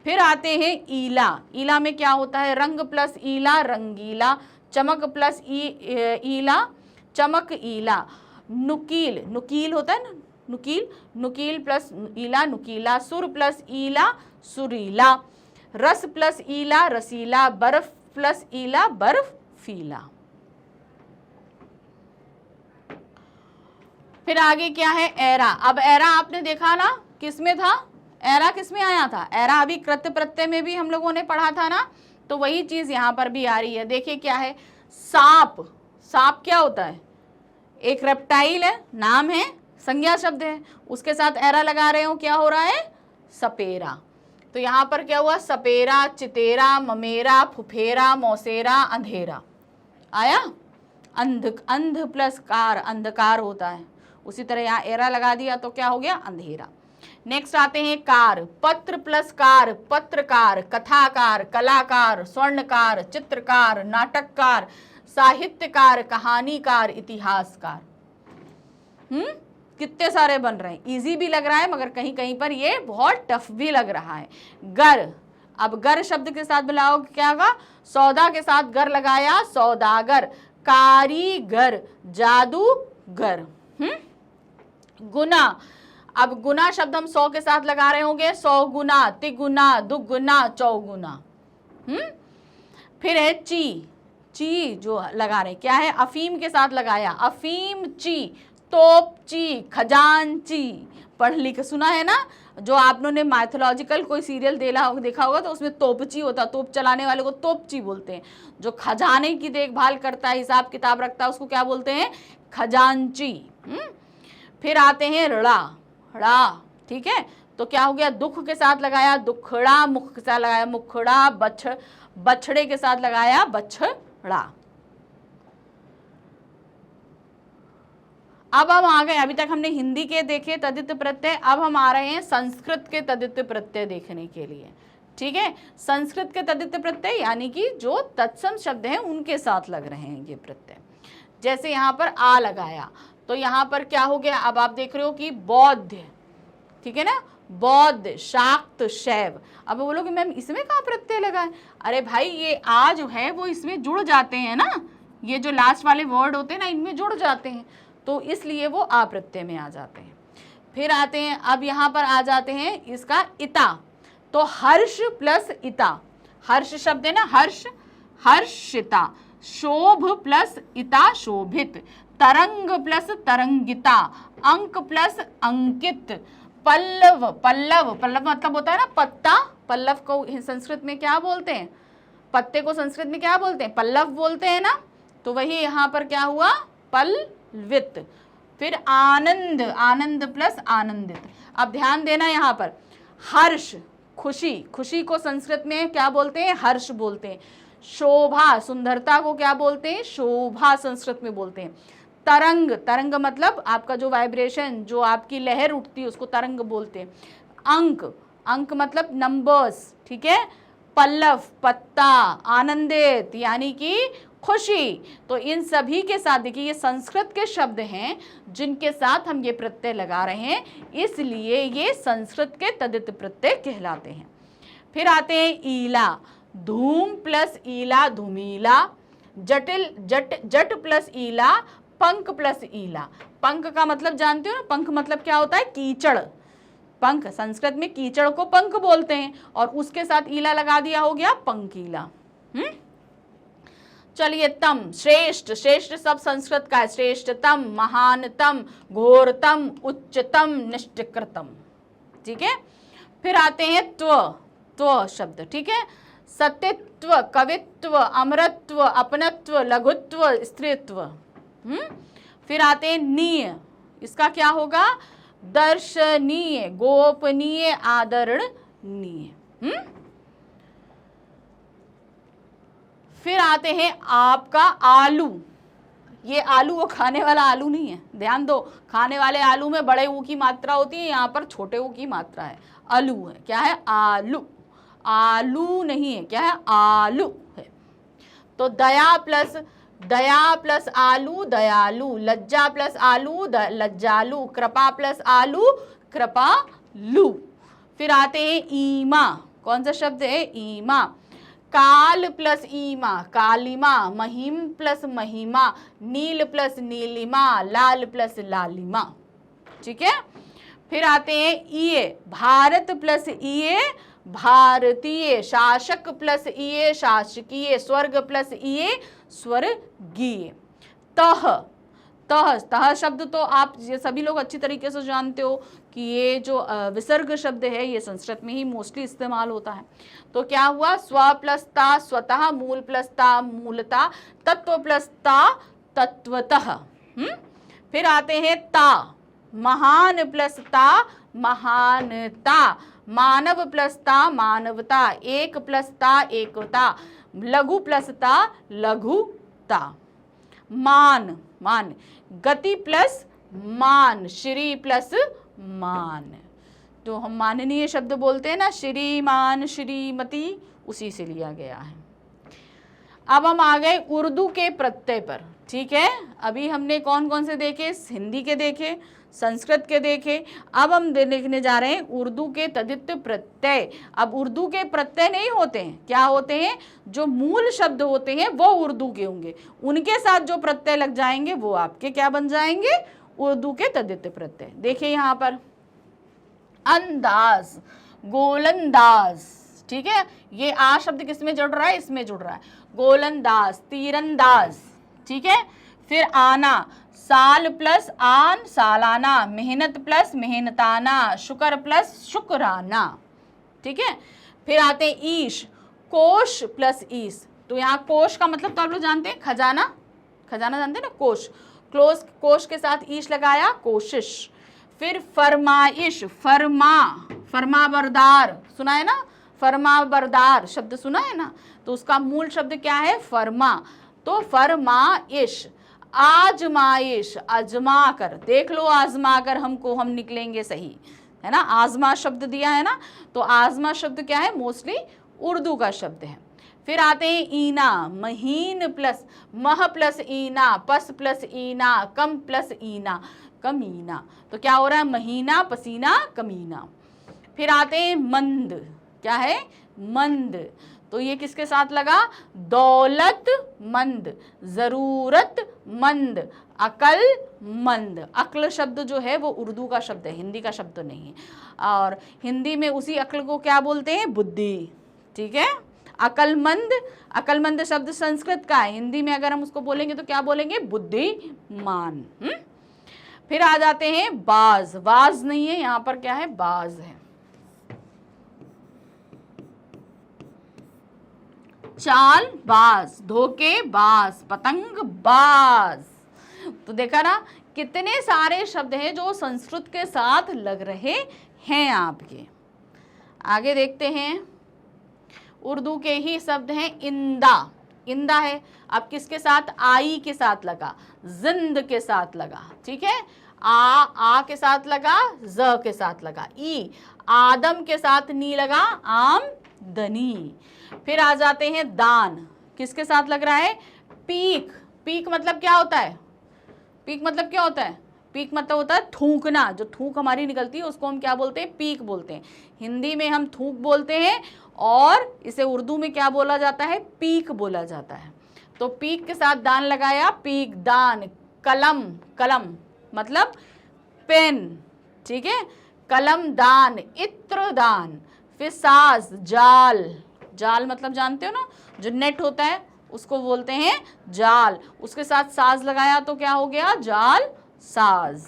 फिर आते हैं ईला, ईला में क्या होता है? रंग प्लस ईला रंगीला, चमक प्लस ईला चमक ईला, नुकील, नुकील होता है ना, नुकील, नुकील प्लस ईला नुकीला, सुर प्लस ईला सुरीला, रस प्लस ईला रसीला, बर्फ प्लस ईला बर्फीला। फिर आगे क्या है? एरा। अब एरा आपने देखा ना किस में था? एरा किस में आया था? एरा अभी कृत्य प्रत्यय में भी हम लोगों ने पढ़ा था ना, तो वही चीज यहां पर भी आ रही है। देखिए क्या है? सांप, सांप क्या होता है? एक रेप्टाइल है, नाम है, संज्ञा शब्द है, उसके साथ एरा लगा रहे हो, क्या हो रहा है? सपेरा। तो यहां पर क्या हुआ? सपेरा, चितेरा, ममेरा, फुफेरा, मौसेरा, अंधेरा। आया? अंध, अंध प्लस कार, अंधकार होता है, उसी तरह यहाँ एरा लगा दिया तो क्या हो गया, अंधेरा। नेक्स्ट आते हैं कार, पत्र प्लस कार, पत्रकार, कथाकार, कलाकार, स्वर्णकार, चित्रकार, नाटककार, साहित्यकार, कहानीकार, इतिहासकार। कितने सारे बन रहे हैं, इजी भी लग रहा है मगर कहीं कहीं पर ये बहुत टफ भी लग रहा है। गर, अब गर शब्द के साथ मिलाओ क्या होगा, सौदा के साथ गर लगाया, सौदागर, कारीगर, जादूगर। गुना, अब गुना शब्द हम 100 के साथ लगा रहे होंगे, 100 गुना, तिगुना, दुगुना, चौगुना। फिर है ची, ची जो लगा रहे क्या है, अफीम के साथ लगाया, अफीम ची, तोपची, खजांची। पढ़ लिख सुना है ना, जो आपने माइथोलॉजिकल कोई सीरियल देखा होगा तो उसमें तोपची होता, तोप चलाने वाले को तोपची बोलते हैं। जो खजाने की देखभाल करता है, हिसाब किताब रखता है, उसको क्या बोलते हैं, खजांची। फिर आते हैं ड़ा, ड़ा, ठीक है, तो क्या हो गया, दुख के साथ लगाया दुखड़ा, मुख के साथ लगाया मुखड़ा, बछड़े के साथ लगाया बछड़ा। अब हम आ गए, अभी तक हमने हिंदी के देखे तद्धित प्रत्यय, अब हम आ रहे हैं संस्कृत के तद्धित प्रत्यय देखने के लिए। ठीक है, संस्कृत के तद्धित प्रत्यय यानी कि जो तत्सम शब्द हैं उनके साथ लग रहे हैं ये प्रत्यय। जैसे यहाँ पर आ लगाया तो यहाँ पर क्या हो गया, अब आप देख रहे हो कि बौद्ध, ठीक है ना, बौद्ध, शाक्त, शैव। अब बोलो कि मैम इसमें कहाँ प्रत्यय लगा है, अरे भाई ये आ जो है वो इसमें जुड़ जाते हैं ना, ये जो लास्ट वाले वर्ड होते हैं ना इनमें जुड़ जाते हैं, तो इसलिए वो आ प्रत्यय में आ जाते हैं। फिर आते हैं, अब यहाँ पर आ जाते हैं इसका इता, तो हर्ष प्लस इता, हर्ष शब्द है ना, हर्ष, हर्षिता, शोभ प्लस इता, शोभित, तरंग प्लस तरंगिता, अंक प्लस अंकित, पल्लव, पल्लव, पल्लव मतलब होता है ना पत्ता, पल्लव को संस्कृत में क्या बोलते हैं, पत्ते को संस्कृत में क्या बोलते हैं, पल्लव बोलते हैं ना, तो वही यहाँ पर क्या हुआ, पल्लवित। फिर आनंद, आनंद प्लस आनंदित। अब ध्यान देना यहाँ पर, हर्ष खुशी, खुशी को संस्कृत में क्या बोलते हैं, हर्ष बोलते हैं। शोभा, सुंदरता को क्या बोलते हैं, शोभा संस्कृत में बोलते हैं। तरंग, तरंग मतलब आपका जो वाइब्रेशन, जो आपकी लहर उठती है उसको तरंग बोलते हैं। अंक, अंक मतलब नंबर्स, ठीक है। पल्लव पत्ता, आनंदित यानी कि खुशी। तो इन सभी के साथ देखिए ये संस्कृत के शब्द हैं जिनके साथ हम ये प्रत्यय लगा रहे हैं, इसलिए ये संस्कृत के तद्धित प्रत्यय कहलाते हैं। फिर आते हैं ईला, धूम प्लस ईला, धूमीला, जटिल, जट, जट प्लस ईला, पंख प्लस ईला। पंख का मतलब जानते हो ना, पंख मतलब क्या होता है, कीचड़। पंख संस्कृत में कीचड़ को पंख बोलते हैं और उसके साथ ईला लगा दिया, हो गया पंकीला। चलिए तम, श्रेष्ठ, श्रेष्ठ सब संस्कृत का है, श्रेष्ठतम, महानतम, घोरतम, उच्चतम, निष्ठकृतम, ठीक है। फिर आते हैं त्व, त्व शब्द, ठीक है, सत्यत्व, कवित्व, अमरत्व, अपनत्व, लघुत्व, स्त्रीत्व। फिर आते हैं नीय, इसका क्या होगा, दर्शनीय, गोपनीय, आदरणीय। फिर आते हैं आपका आलू, ये आलू वो खाने वाला आलू नहीं है, ध्यान दो, खाने वाले आलू में बड़े ऊ की मात्रा होती है, यहाँ पर छोटे ऊ की मात्रा है, आलू है, क्या है, आलू, आलू नहीं है, क्या है, आलू है। तो दया प्लस आलू, दयालु, लज्जा प्लस आलू, लज्जालु, कृपा प्लस आलू, कृपालु। फिर आते हैं ईमा, कौन सा शब्द है, ईमा। काल प्लस ईमा, कालिमा, महिम प्लस महिमा, नील प्लस नीलिमा, लाल प्लस लालिमा, ठीक है। फिर आते हैं ईए, भारत प्लस ईए, भारतीय, शासक प्लस ईए, शासकीय, स्वर्ग प्लस ईए, स्वर्गीय। तह, तह, तह शब्द तो आप ये सभी लोग अच्छी तरीके से जानते हो कि ये जो विसर्ग शब्द है ये संस्कृत में ही मोस्टली इस्तेमाल होता है। तो क्या हुआ, स्व प्लस ता स्वतः, मूल प्लस ता मूलता, तत्व प्लस ता तत्वतः। फिर आते हैं ता, महान प्लस ता महानता, मानव प्लस ता मानवता, एक प्लस ता एकता, लघु प्लस ता लघुता। मान, मान, गति प्लस मान, श्री प्लस मान। तो हम माननीय शब्द बोलते हैं ना, श्रीमान, श्रीमती, उसी से लिया गया है। अब हम आ गए उर्दू के प्रत्यय पर, ठीक है। अभी हमने कौन कौन से देखे, हिंदी के देखे, संस्कृत के देखे। अब हम देखने जा रहे हैं उर्दू के तदित प्रत्यय। अब उर्दू के प्रत्यय नहीं होते हैं, क्या होते हैं, जो मूल शब्द होते हैं वो उर्दू के होंगे, उनके साथ जो प्रत्यय लग जाएंगे वो आपके क्या बन जाएंगे, उर्दू के तदित प्रत्यय। देखिए यहाँ पर अंदाज, गोलंदाज, ठीक है, ये आ शब्द किस में जुड़ रहा है, इसमें जुड़ रहा है, गोलंदाज, तीरंदाज, ठीक है। फिर आना, साल प्लस आन, सालाना, मेहनत प्लस मेहनताना, शुक्र प्लस शुक्राना, ठीक है। फिर आते हैं ईश, कोश प्लस ईस। तो यहाँ कोश का मतलब तो आप लोग जानते हैं, खजाना, खजाना जानते हैं ना, कोश, क्लोज, कोश के साथ ईश लगाया, कोशिश। फिर फरमाइश, फरमा, फरमा बरदार, सुना है ना, फरमा बरदार शब्द सुना है ना, तो उसका मूल शब्द क्या है, फरमा, तो फरमाइश। आजमाइश, आजमा कर, देख लो आजमा कर हमको, हम निकलेंगे सही, है ना, आजमा शब्द दिया है ना, तो आजमा शब्द क्या है, मोस्टली उर्दू का शब्द है। फिर आते हैं ईना, महीन प्लस मह प्लस ईना, पस प्लस ईना, कम प्लस ईना, कमीना। तो क्या हो रहा है, महीना, पसीना, कमीना। फिर आते हैं मंद, क्या है, मंद, तो ये किसके साथ लगा, दौलत मंद, जरूरत मंद, अकल मंद। अक्ल शब्द जो है वो उर्दू का शब्द है, हिंदी का शब्द तो नहीं है। और हिंदी में उसी अक्ल को क्या बोलते हैं, बुद्धि, ठीक है। अकलमंद, अकलमंद शब्द संस्कृत का है, हिंदी में अगर हम उसको बोलेंगे तो क्या बोलेंगे, बुद्धिमान। फिर आ जाते हैं बाज, बाज नहीं है यहाँ पर, क्या है, बाज है। चाल बाज, धोखे बाज, पतंग बाज। तो देखा ना, कितने सारे शब्द हैं जो संस्कृत के साथ लग रहे हैं आपके। आगे देखते हैं, उर्दू के ही शब्द हैं इंदा, इंदा है, अब किसके साथ, आई के साथ लगा, जिंद के साथ लगा, ठीक है, आ के साथ लगा, ज के साथ लगा, ई, आदम के साथ नी लगा, आमदनी। फिर आ जाते हैं दान, किसके साथ लग रहा है, पीक, पीक मतलब क्या होता है, पीक मतलब क्या होता है, पीक मतलब होता है थूकना, जो थूक हमारी निकलती है उसको हम क्या बोलते हैं, पीक बोलते हैं। हिंदी में हम थूक बोलते हैं और इसे उर्दू में क्या बोला जाता है, पीक बोला जाता है। तो पीक के साथ दान लगाया, पीक, दान। कलम, कलम मतलब पेन, ठीक है, कलम दान, इत्र दान। फिर साज, जाल, जाल मतलब जानते हो ना, जो नेट होता है उसको बोलते हैं जाल, उसके साथ साज लगाया तो क्या हो गया, जाल साज।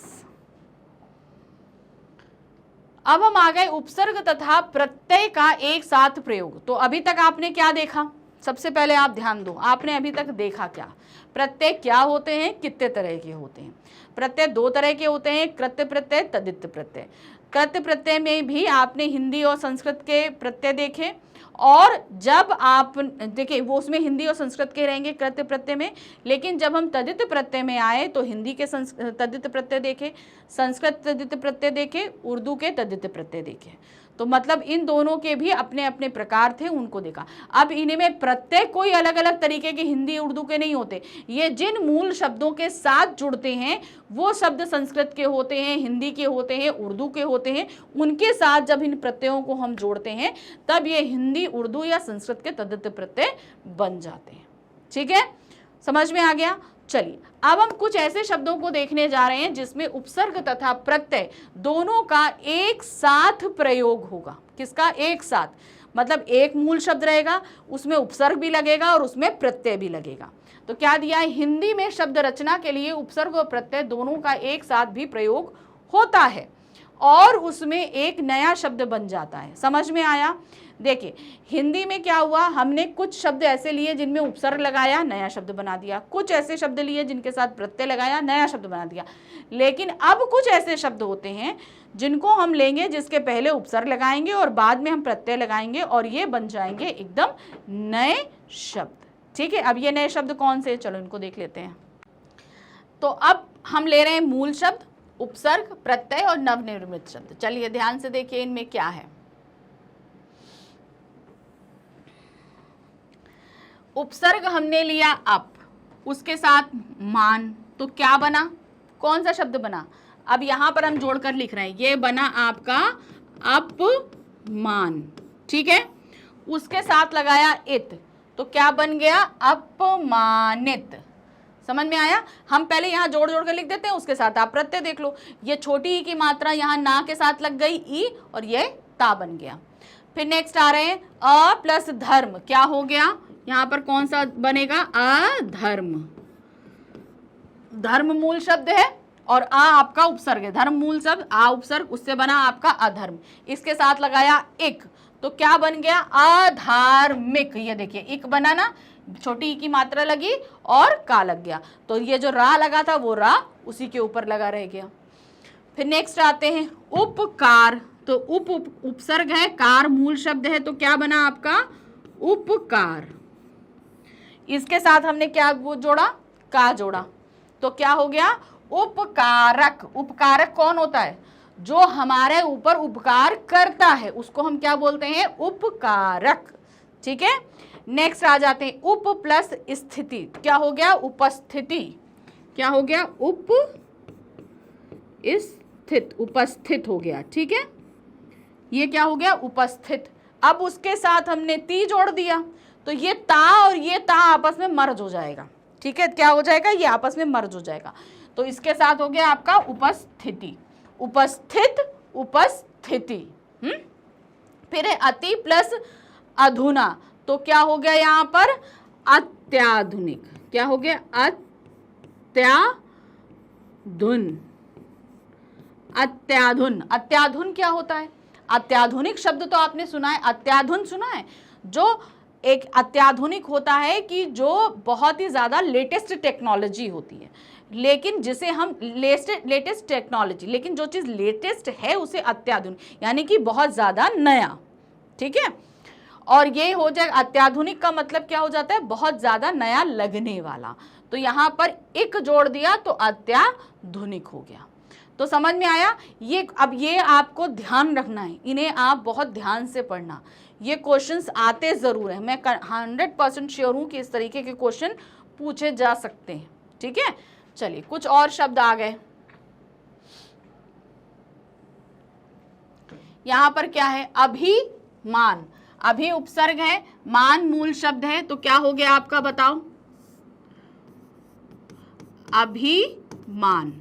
अब हम आ गए उपसर्ग तथा प्रत्यय का एक साथ प्रयोग। तो अभी तक आपने क्या देखा, सबसे पहले आप ध्यान दो, आपने अभी तक देखा क्या, प्रत्यय क्या होते हैं, कितने तरह के होते हैं। प्रत्यय दो तरह के होते हैं, कृत्य प्रत्यय, तद्धित प्रत्यय। कृत्य प्रत्यय में भी आपने हिंदी और संस्कृत के प्रत्यय देखे, और जब आप देखिए वो उसमें हिंदी और संस्कृत के रहेंगे कृत्य प्रत्यय में, लेकिन जब हम तद्धित प्रत्यय में आए तो हिंदी के तद्धित प्रत्यय देखे, संस्कृत तद्धित प्रत्यय देखे, उर्दू के तद्धित प्रत्यय देखे। तो मतलब इन दोनों के भी अपने अपने प्रकार थे, उनको देखा। अब इनमें प्रत्यय कोई अलग अलग तरीके के हिंदी उर्दू के नहीं होते, ये जिन मूल शब्दों के साथ जुड़ते हैं वो शब्द संस्कृत के होते हैं, हिंदी के होते हैं, उर्दू के होते हैं, उनके साथ जब इन प्रत्ययों को हम जोड़ते हैं तब ये हिंदी, उर्दू या संस्कृत के तद्धित प्रत्यय बन जाते हैं। ठीक है, समझ में आ गया। चलिए अब हम कुछ ऐसे शब्दों को देखने जा रहे हैं जिसमें उपसर्ग तथा प्रत्यय दोनों का एक साथ प्रयोग होगा। किसका, एक साथ, मतलब एक मूल शब्द रहेगा, उसमें उपसर्ग भी लगेगा और उसमें प्रत्यय भी लगेगा। तो क्या दिया है, हिंदी में शब्द रचना के लिए उपसर्ग और प्रत्यय दोनों का एक साथ भी प्रयोग होता है और उसमें एक नया शब्द बन जाता है। समझ में आया। देखिए हिंदी में क्या हुआ, हमने कुछ शब्द ऐसे लिए जिनमें उपसर्ग लगाया, नया शब्द बना दिया, कुछ ऐसे शब्द लिए जिनके साथ प्रत्यय लगाया, नया शब्द बना दिया। लेकिन अब कुछ ऐसे शब्द होते हैं जिनको हम लेंगे जिसके पहले उपसर्ग लगाएंगे और बाद में हम प्रत्यय लगाएंगे और ये बन जाएंगे एकदम नए शब्द। ठीक है, अब ये नए शब्द कौन से, चलो इनको देख लेते हैं। तो अब हम ले रहे हैं मूल शब्द उपसर्ग, प्रत्यय और नवनिर्मित शब्द। चलिए ध्यान से देखिए इनमें क्या है। उपसर्ग हमने लिया अप, उसके साथ मान, तो क्या बना, कौन सा शब्द बना? अब यहां पर हम जोड़कर लिख रहे हैं, ये बना आपका अपमान, ठीक है। उसके साथ लगाया इत, तो क्या बन गया? अपमानित। समझ में आया? हम पहले यहाँ जोड़ जोड़ कर लिख देते हैं, उसके साथ आप प्रत्यय देख लो। ये छोटी ई की मात्रा यहाँ ना के साथ लग गई ई, और ये ता बन गया। फिर नेक्स्ट आ रहे हैं अ प्लस धर्म, क्या हो गया यहाँ पर, कौन सा बनेगा? अधर्म। धर्म मूल शब्द है और आ आपका उपसर्ग है। धर्म मूल शब्द, आ उपसर्ग, उससे बना आपका अधर्म। इसके साथ लगाया इक, तो क्या बन गया? अधार्मिक। ये देखिए इक बना ना, छोटी ई की मात्रा लगी और का लग गया, तो ये जो रा लगा था वो रा उसी के ऊपर लगा रह गया। फिर नेक्स्ट आते हैं उपकार, तो उपसर्ग है, कार मूल शब्द है, तो क्या बना आपका? उपकार। इसके साथ हमने क्या जोड़ा? का जोड़ा, तो क्या हो गया? उपकारक। उपकारक कौन होता है? जो हमारे ऊपर उपकार करता है, उसको हम क्या बोलते हैं? उपकारक, ठीक है। नेक्स्ट आ जाते हैं उप प्लस स्थिति, क्या हो गया? उपस्थिति। क्या हो गया? उपस्थित हो गया, ठीक है। ये क्या हो गया? उपस्थित। अब उसके साथ हमने ती जोड़ दिया, तो ये ता और ये ता आपस में मर्ज हो जाएगा, ठीक है। क्या हो जाएगा? ये आपस में मर्ज हो जाएगा, तो इसके साथ हो गया आपका उपस्थिति। उपस्थित, उपस्थिति। फिर है अति प्लस अधुना, तो क्या हो गया यहाँ पर? अत्याधुनिक। क्या हो गया? अत्याधुन। अत्याधुन। अत्याधुन क्या होता है? अत्याधुनिक शब्द तो आपने सुना है, अत्याधुन सुना है? जो एक अत्याधुनिक होता है कि जो बहुत ही ज़्यादा लेटेस्ट टेक्नोलॉजी होती है, लेकिन जिसे हम लेटेस्ट टेक्नोलॉजी, लेकिन जो चीज़ लेटेस्ट है उसे अत्याधुनिक, यानी कि बहुत ज़्यादा नया, ठीक है। और ये हो जाए अत्याधुनिक का मतलब क्या हो जाता है? बहुत ज़्यादा नया लगने वाला। तो यहाँ पर एक जोड़ दिया तो अत्याधुनिक हो गया। तो समझ में आया? ये अब ये आपको ध्यान रखना है, इन्हें आप बहुत ध्यान से पढ़ना। ये क्वेश्चंस आते ज़रूर हैं, मैं 100% श्योर हूँ कि इस तरीके के क्वेश्चन पूछे जा सकते हैं, ठीक है। चलिए कुछ और शब्द आ गए। यहाँ पर क्या है? अभिमान। अभी उपसर्ग है, मान मूल शब्द है, तो क्या हो गया आपका? बताओ। अभिमान,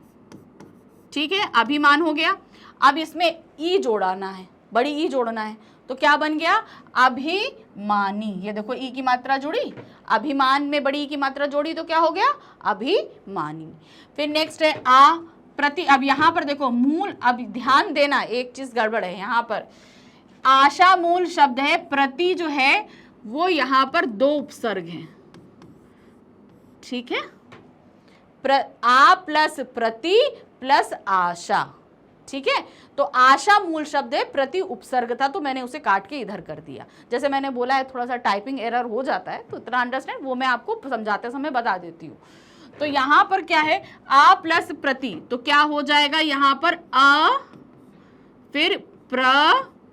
ठीक है, अभिमान हो गया। अब इसमें ई जोड़ना है, बड़ी ई जोड़ना है, तो क्या बन गया? अभिमानी। ये देखो ई की मात्रा जुड़ी, अभिमान में बड़ी ई की मात्रा जोड़ी, तो क्या हो गया? अभिमानी। फिर नेक्स्ट है आ प्रति। अब यहाँ पर देखो मूल, अब ध्यान देना, एक चीज गड़बड़ है यहाँ पर। आशा मूल शब्द है, प्रति जो है वो यहाँ पर दो उपसर्ग हैं, ठीक है। आ प्लस प्रति प्लस आशा, ठीक है। तो आशा मूल शब्द है, प्रति उपसर्ग था, तो मैंने उसे काट के इधर कर दिया। जैसे मैंने बोला है थोड़ा सा टाइपिंग एरर हो जाता है, तो इतना अंडरस्टैंड, वो मैं आपको समझाते समय बता देती हूँ। तो यहाँ पर क्या है? आ प्लस प्रति, तो क्या हो जाएगा यहाँ पर? अ, फिर प्र,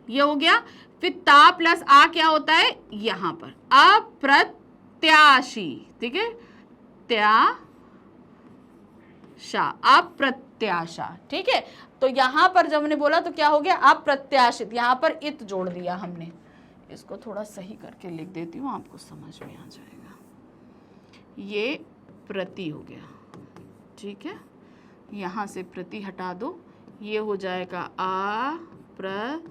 ये हो गया। फिर ता प्लस आ क्या होता है यहाँ पर? अप्रत्याशी, ठीक है, अप्रत्याशा, ठीक है। तो यहां पर जब मैंने बोला तो क्या हो गया? अप्रत्याशित। यहां पर इत जोड़ दिया हमने। इसको थोड़ा सही करके लिख देती हूँ, आपको समझ में आ जाएगा। ये प्रति हो गया, ठीक है। यहां से प्रति हटा दो, ये हो जाएगा अप्रत्याशा,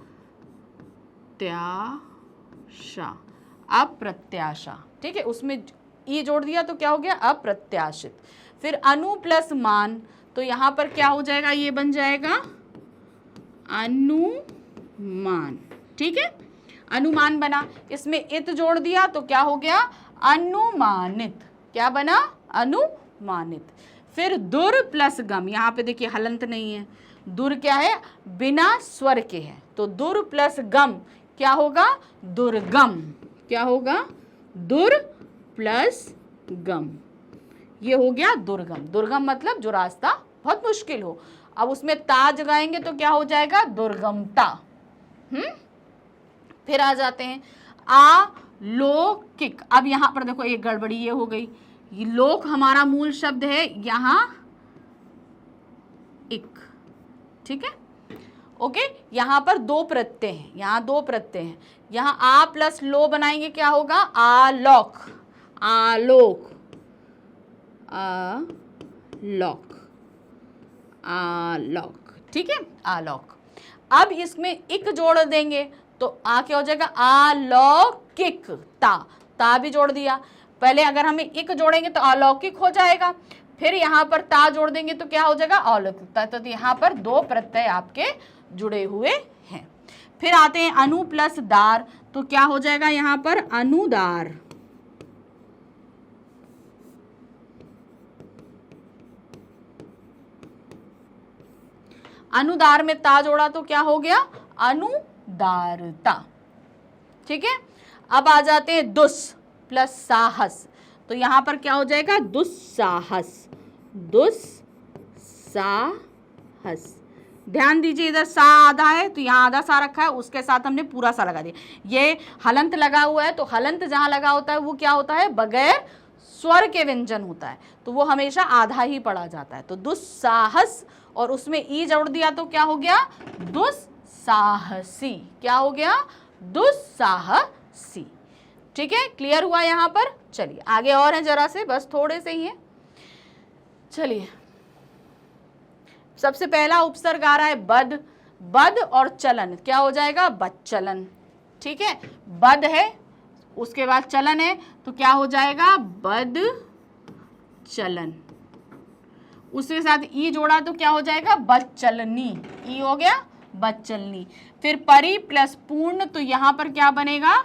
अप्रत्याशा, ठीक है। उसमें ई जोड़ दिया तो क्या हो गया? अप्रत्याशित। फिर अनु प्लस मान, तो यहाँ पर क्या हो जाएगा? ये बन जाएगा अनुमान, ठीक है। अनुमान बना, इसमें इत जोड़ दिया तो क्या हो गया? अनुमानित। क्या बना? अनुमानित। फिर दुर प्लस गम, यहाँ पे देखिए हलंत नहीं है, दुर क्या है? बिना स्वर के है, तो दुर प्लस गम क्या होगा? दुर्गम। क्या होगा? दुर प्लस गम, ये हो गया दुर्गम। दुर्गम मतलब जो रास्ता बहुत मुश्किल हो। अब उसमें ता जगाएंगे तो क्या हो जाएगा, दुर्गमता। फिर आ जाते हैं अलौकिक। अब यहां पर देखो एक गड़बड़ी ये हो गई, ये लोक हमारा मूल शब्द है, यहां इक, ठीक है, ओके। यहां पर दो प्रत्यय हैं, यहां दो प्रत्यय हैं, यहां आ प्लस लो बनाएंगे क्या होगा, आलोक, आलोक, आलोक, आलोक, ठीक है, आलोक। अब इसमें इक जोड़ देंगे तो आ क्या हो जाएगा, अलौकिक, ता भी जोड़ दिया। पहले अगर हमें इक जोड़ेंगे तो अलौकिक हो जाएगा, फिर यहाँ पर ता जोड़ देंगे तो क्या हो जाएगा, अलौकिकता। तो यहाँ पर दो प्रत्यय आपके जुड़े हुए हैं। फिर आते हैं अनु प्लस दार, तो क्या हो जाएगा यहाँ पर, अनुदार, अनुदार में ता जोड़ा तो क्या हो गया, अनुदारता, ठीक है। अब आ जाते हैं दुस प्लस साहस, तो यहां पर क्या हो जाएगा, दुस्साहस, दुस्साहस। ध्यान दीजिए इधर सा आधा है तो यहाँ आधा सा रखा है, उसके साथ हमने पूरा सा लगा दिया। ये हलंत लगा हुआ है तो हलंत जहां लगा होता है वो क्या होता है, बगैर स्वर के व्यंजन होता है, तो वो हमेशा आधा ही पढ़ा जाता है। तो दुस्साहस और उसमें ई जोड़ दिया तो क्या हो गया, दुस्साहसी, क्या हो गया, दुस्साहसी, ठीक है। क्लियर हुआ यहाँ पर। चलिए आगे और है जरा से, बस थोड़े से ही है। चलिए सबसे पहला उपसर्ग आ रहा है बद, बद और चलन, क्या हो जाएगा, बदचलन, ठीक है। बद है उसके बाद चलन है तो क्या हो जाएगा, बदचलन। उसके साथ ई जोड़ा तो क्या हो जाएगा, बदचलनी, ई हो गया बदचलनी। फिर परि प्लस पूर्ण, तो यहां पर क्या बनेगा,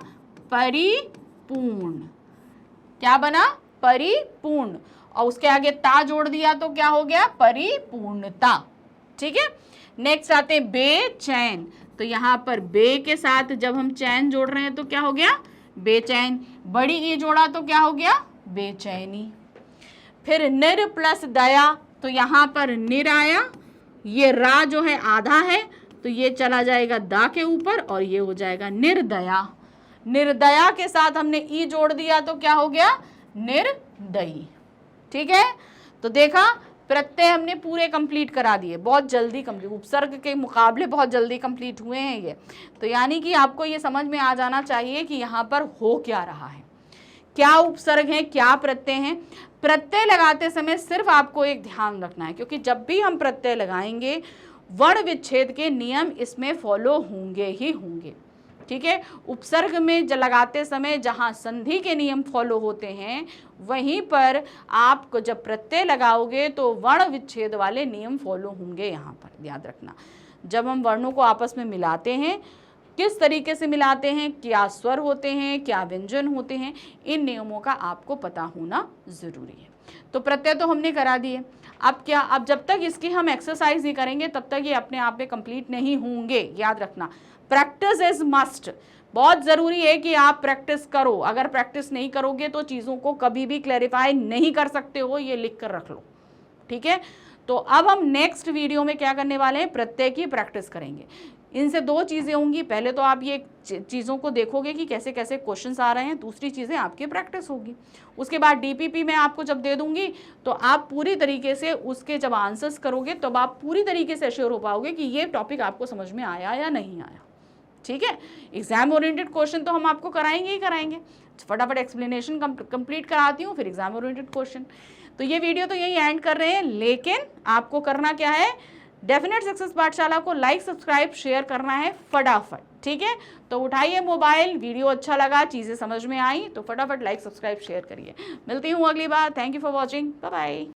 परिपूर्ण, क्या बना, परिपूर्ण। और उसके आगे ता जोड़ दिया तो क्या हो गया, परिपूर्णता, ठीक है। नेक्स्ट आते हैं बेचैन, तो यहां पर बे के साथ जब हम चैन जोड़ रहे हैं तो क्या हो गया, बेचैन। बड़ी ई जोड़ा तो क्या हो गया, बेचैनी। फिर निर प्लस दया, तो यहां पर निर आया, ये रा जो है आधा है तो ये चला जाएगा दा के ऊपर और ये हो जाएगा निर्दया। निर्दया के साथ हमने ई जोड़ दिया तो क्या हो गया, निर्दयी, ठीक है। तो देखा प्रत्यय हमने पूरे कंप्लीट करा दिए, बहुत जल्दी कंप्लीट, उपसर्ग के मुकाबले बहुत जल्दी कंप्लीट हुए हैं ये। तो यानी कि आपको ये समझ में आ जाना चाहिए कि यहाँ पर हो क्या रहा है, क्या उपसर्ग है, क्या प्रत्यय है। प्रत्यय लगाते समय सिर्फ आपको एक ध्यान रखना है, क्योंकि जब भी हम प्रत्यय लगाएंगे वर्ण विच्छेद के नियम इसमें फॉलो होंगे ही होंगे, ठीक है। उपसर्ग में लगाते समय जहां संधि के नियम फॉलो होते हैं वहीं पर आप जब प्रत्यय लगाओगे तो वर्ण विच्छेद वाले नियम फॉलो होंगे। यहाँ पर याद रखना, जब हम वर्णों को आपस में मिलाते हैं किस तरीके से मिलाते हैं, क्या स्वर होते हैं, क्या व्यंजन होते हैं, इन नियमों का आपको पता होना जरूरी है। तो प्रत्यय तो हमने करा दिए, अब क्या, अब जब तक इसकी हम एक्सरसाइज नहीं करेंगे तब तक ये अपने आप में कंप्लीट नहीं होंगे। याद रखना प्रैक्टिस इज मस्ट, बहुत ज़रूरी है कि आप प्रैक्टिस करो। अगर प्रैक्टिस नहीं करोगे तो चीज़ों को कभी भी क्लैरिफाई नहीं कर सकते हो, ये लिख कर रख लो, ठीक है। तो अब हम नेक्स्ट वीडियो में क्या करने वाले हैं, प्रत्यय की प्रैक्टिस करेंगे। इनसे दो चीज़ें होंगी, पहले तो आप ये चीज़ों को देखोगे कि कैसे कैसे क्वेश्चंस आ रहे हैं, दूसरी चीज़ें आपकी प्रैक्टिस होगी। उसके बाद डीपीपी में आपको जब दे दूंगी तो आप पूरी तरीके से उसके जब आंसर्स करोगे तब आप पूरी तरीके से एश्योर हो पाओगे कि ये टॉपिक आपको समझ में आया या नहीं आया, ठीक है। एग्जाम ओरिएंटेड क्वेश्चन तो हम आपको कराएंगे ही कराएंगे, फटाफट एक्सप्लेनेशन कंप्लीट कराती हूँ, फिर एग्जाम ओरिएंटेड क्वेश्चन। तो ये वीडियो तो यही एंड कर रहे हैं, लेकिन आपको करना क्या है, डेफिनेट सक्सेस पाठशाला को लाइक सब्सक्राइब शेयर करना है फटाफट, ठीक है। तो उठाइए मोबाइल, वीडियो अच्छा लगा, चीज़ें समझ में आई तो फटाफट लाइक सब्सक्राइब शेयर करिए। मिलती हूँ अगली बार, thank you for watching, bye bye.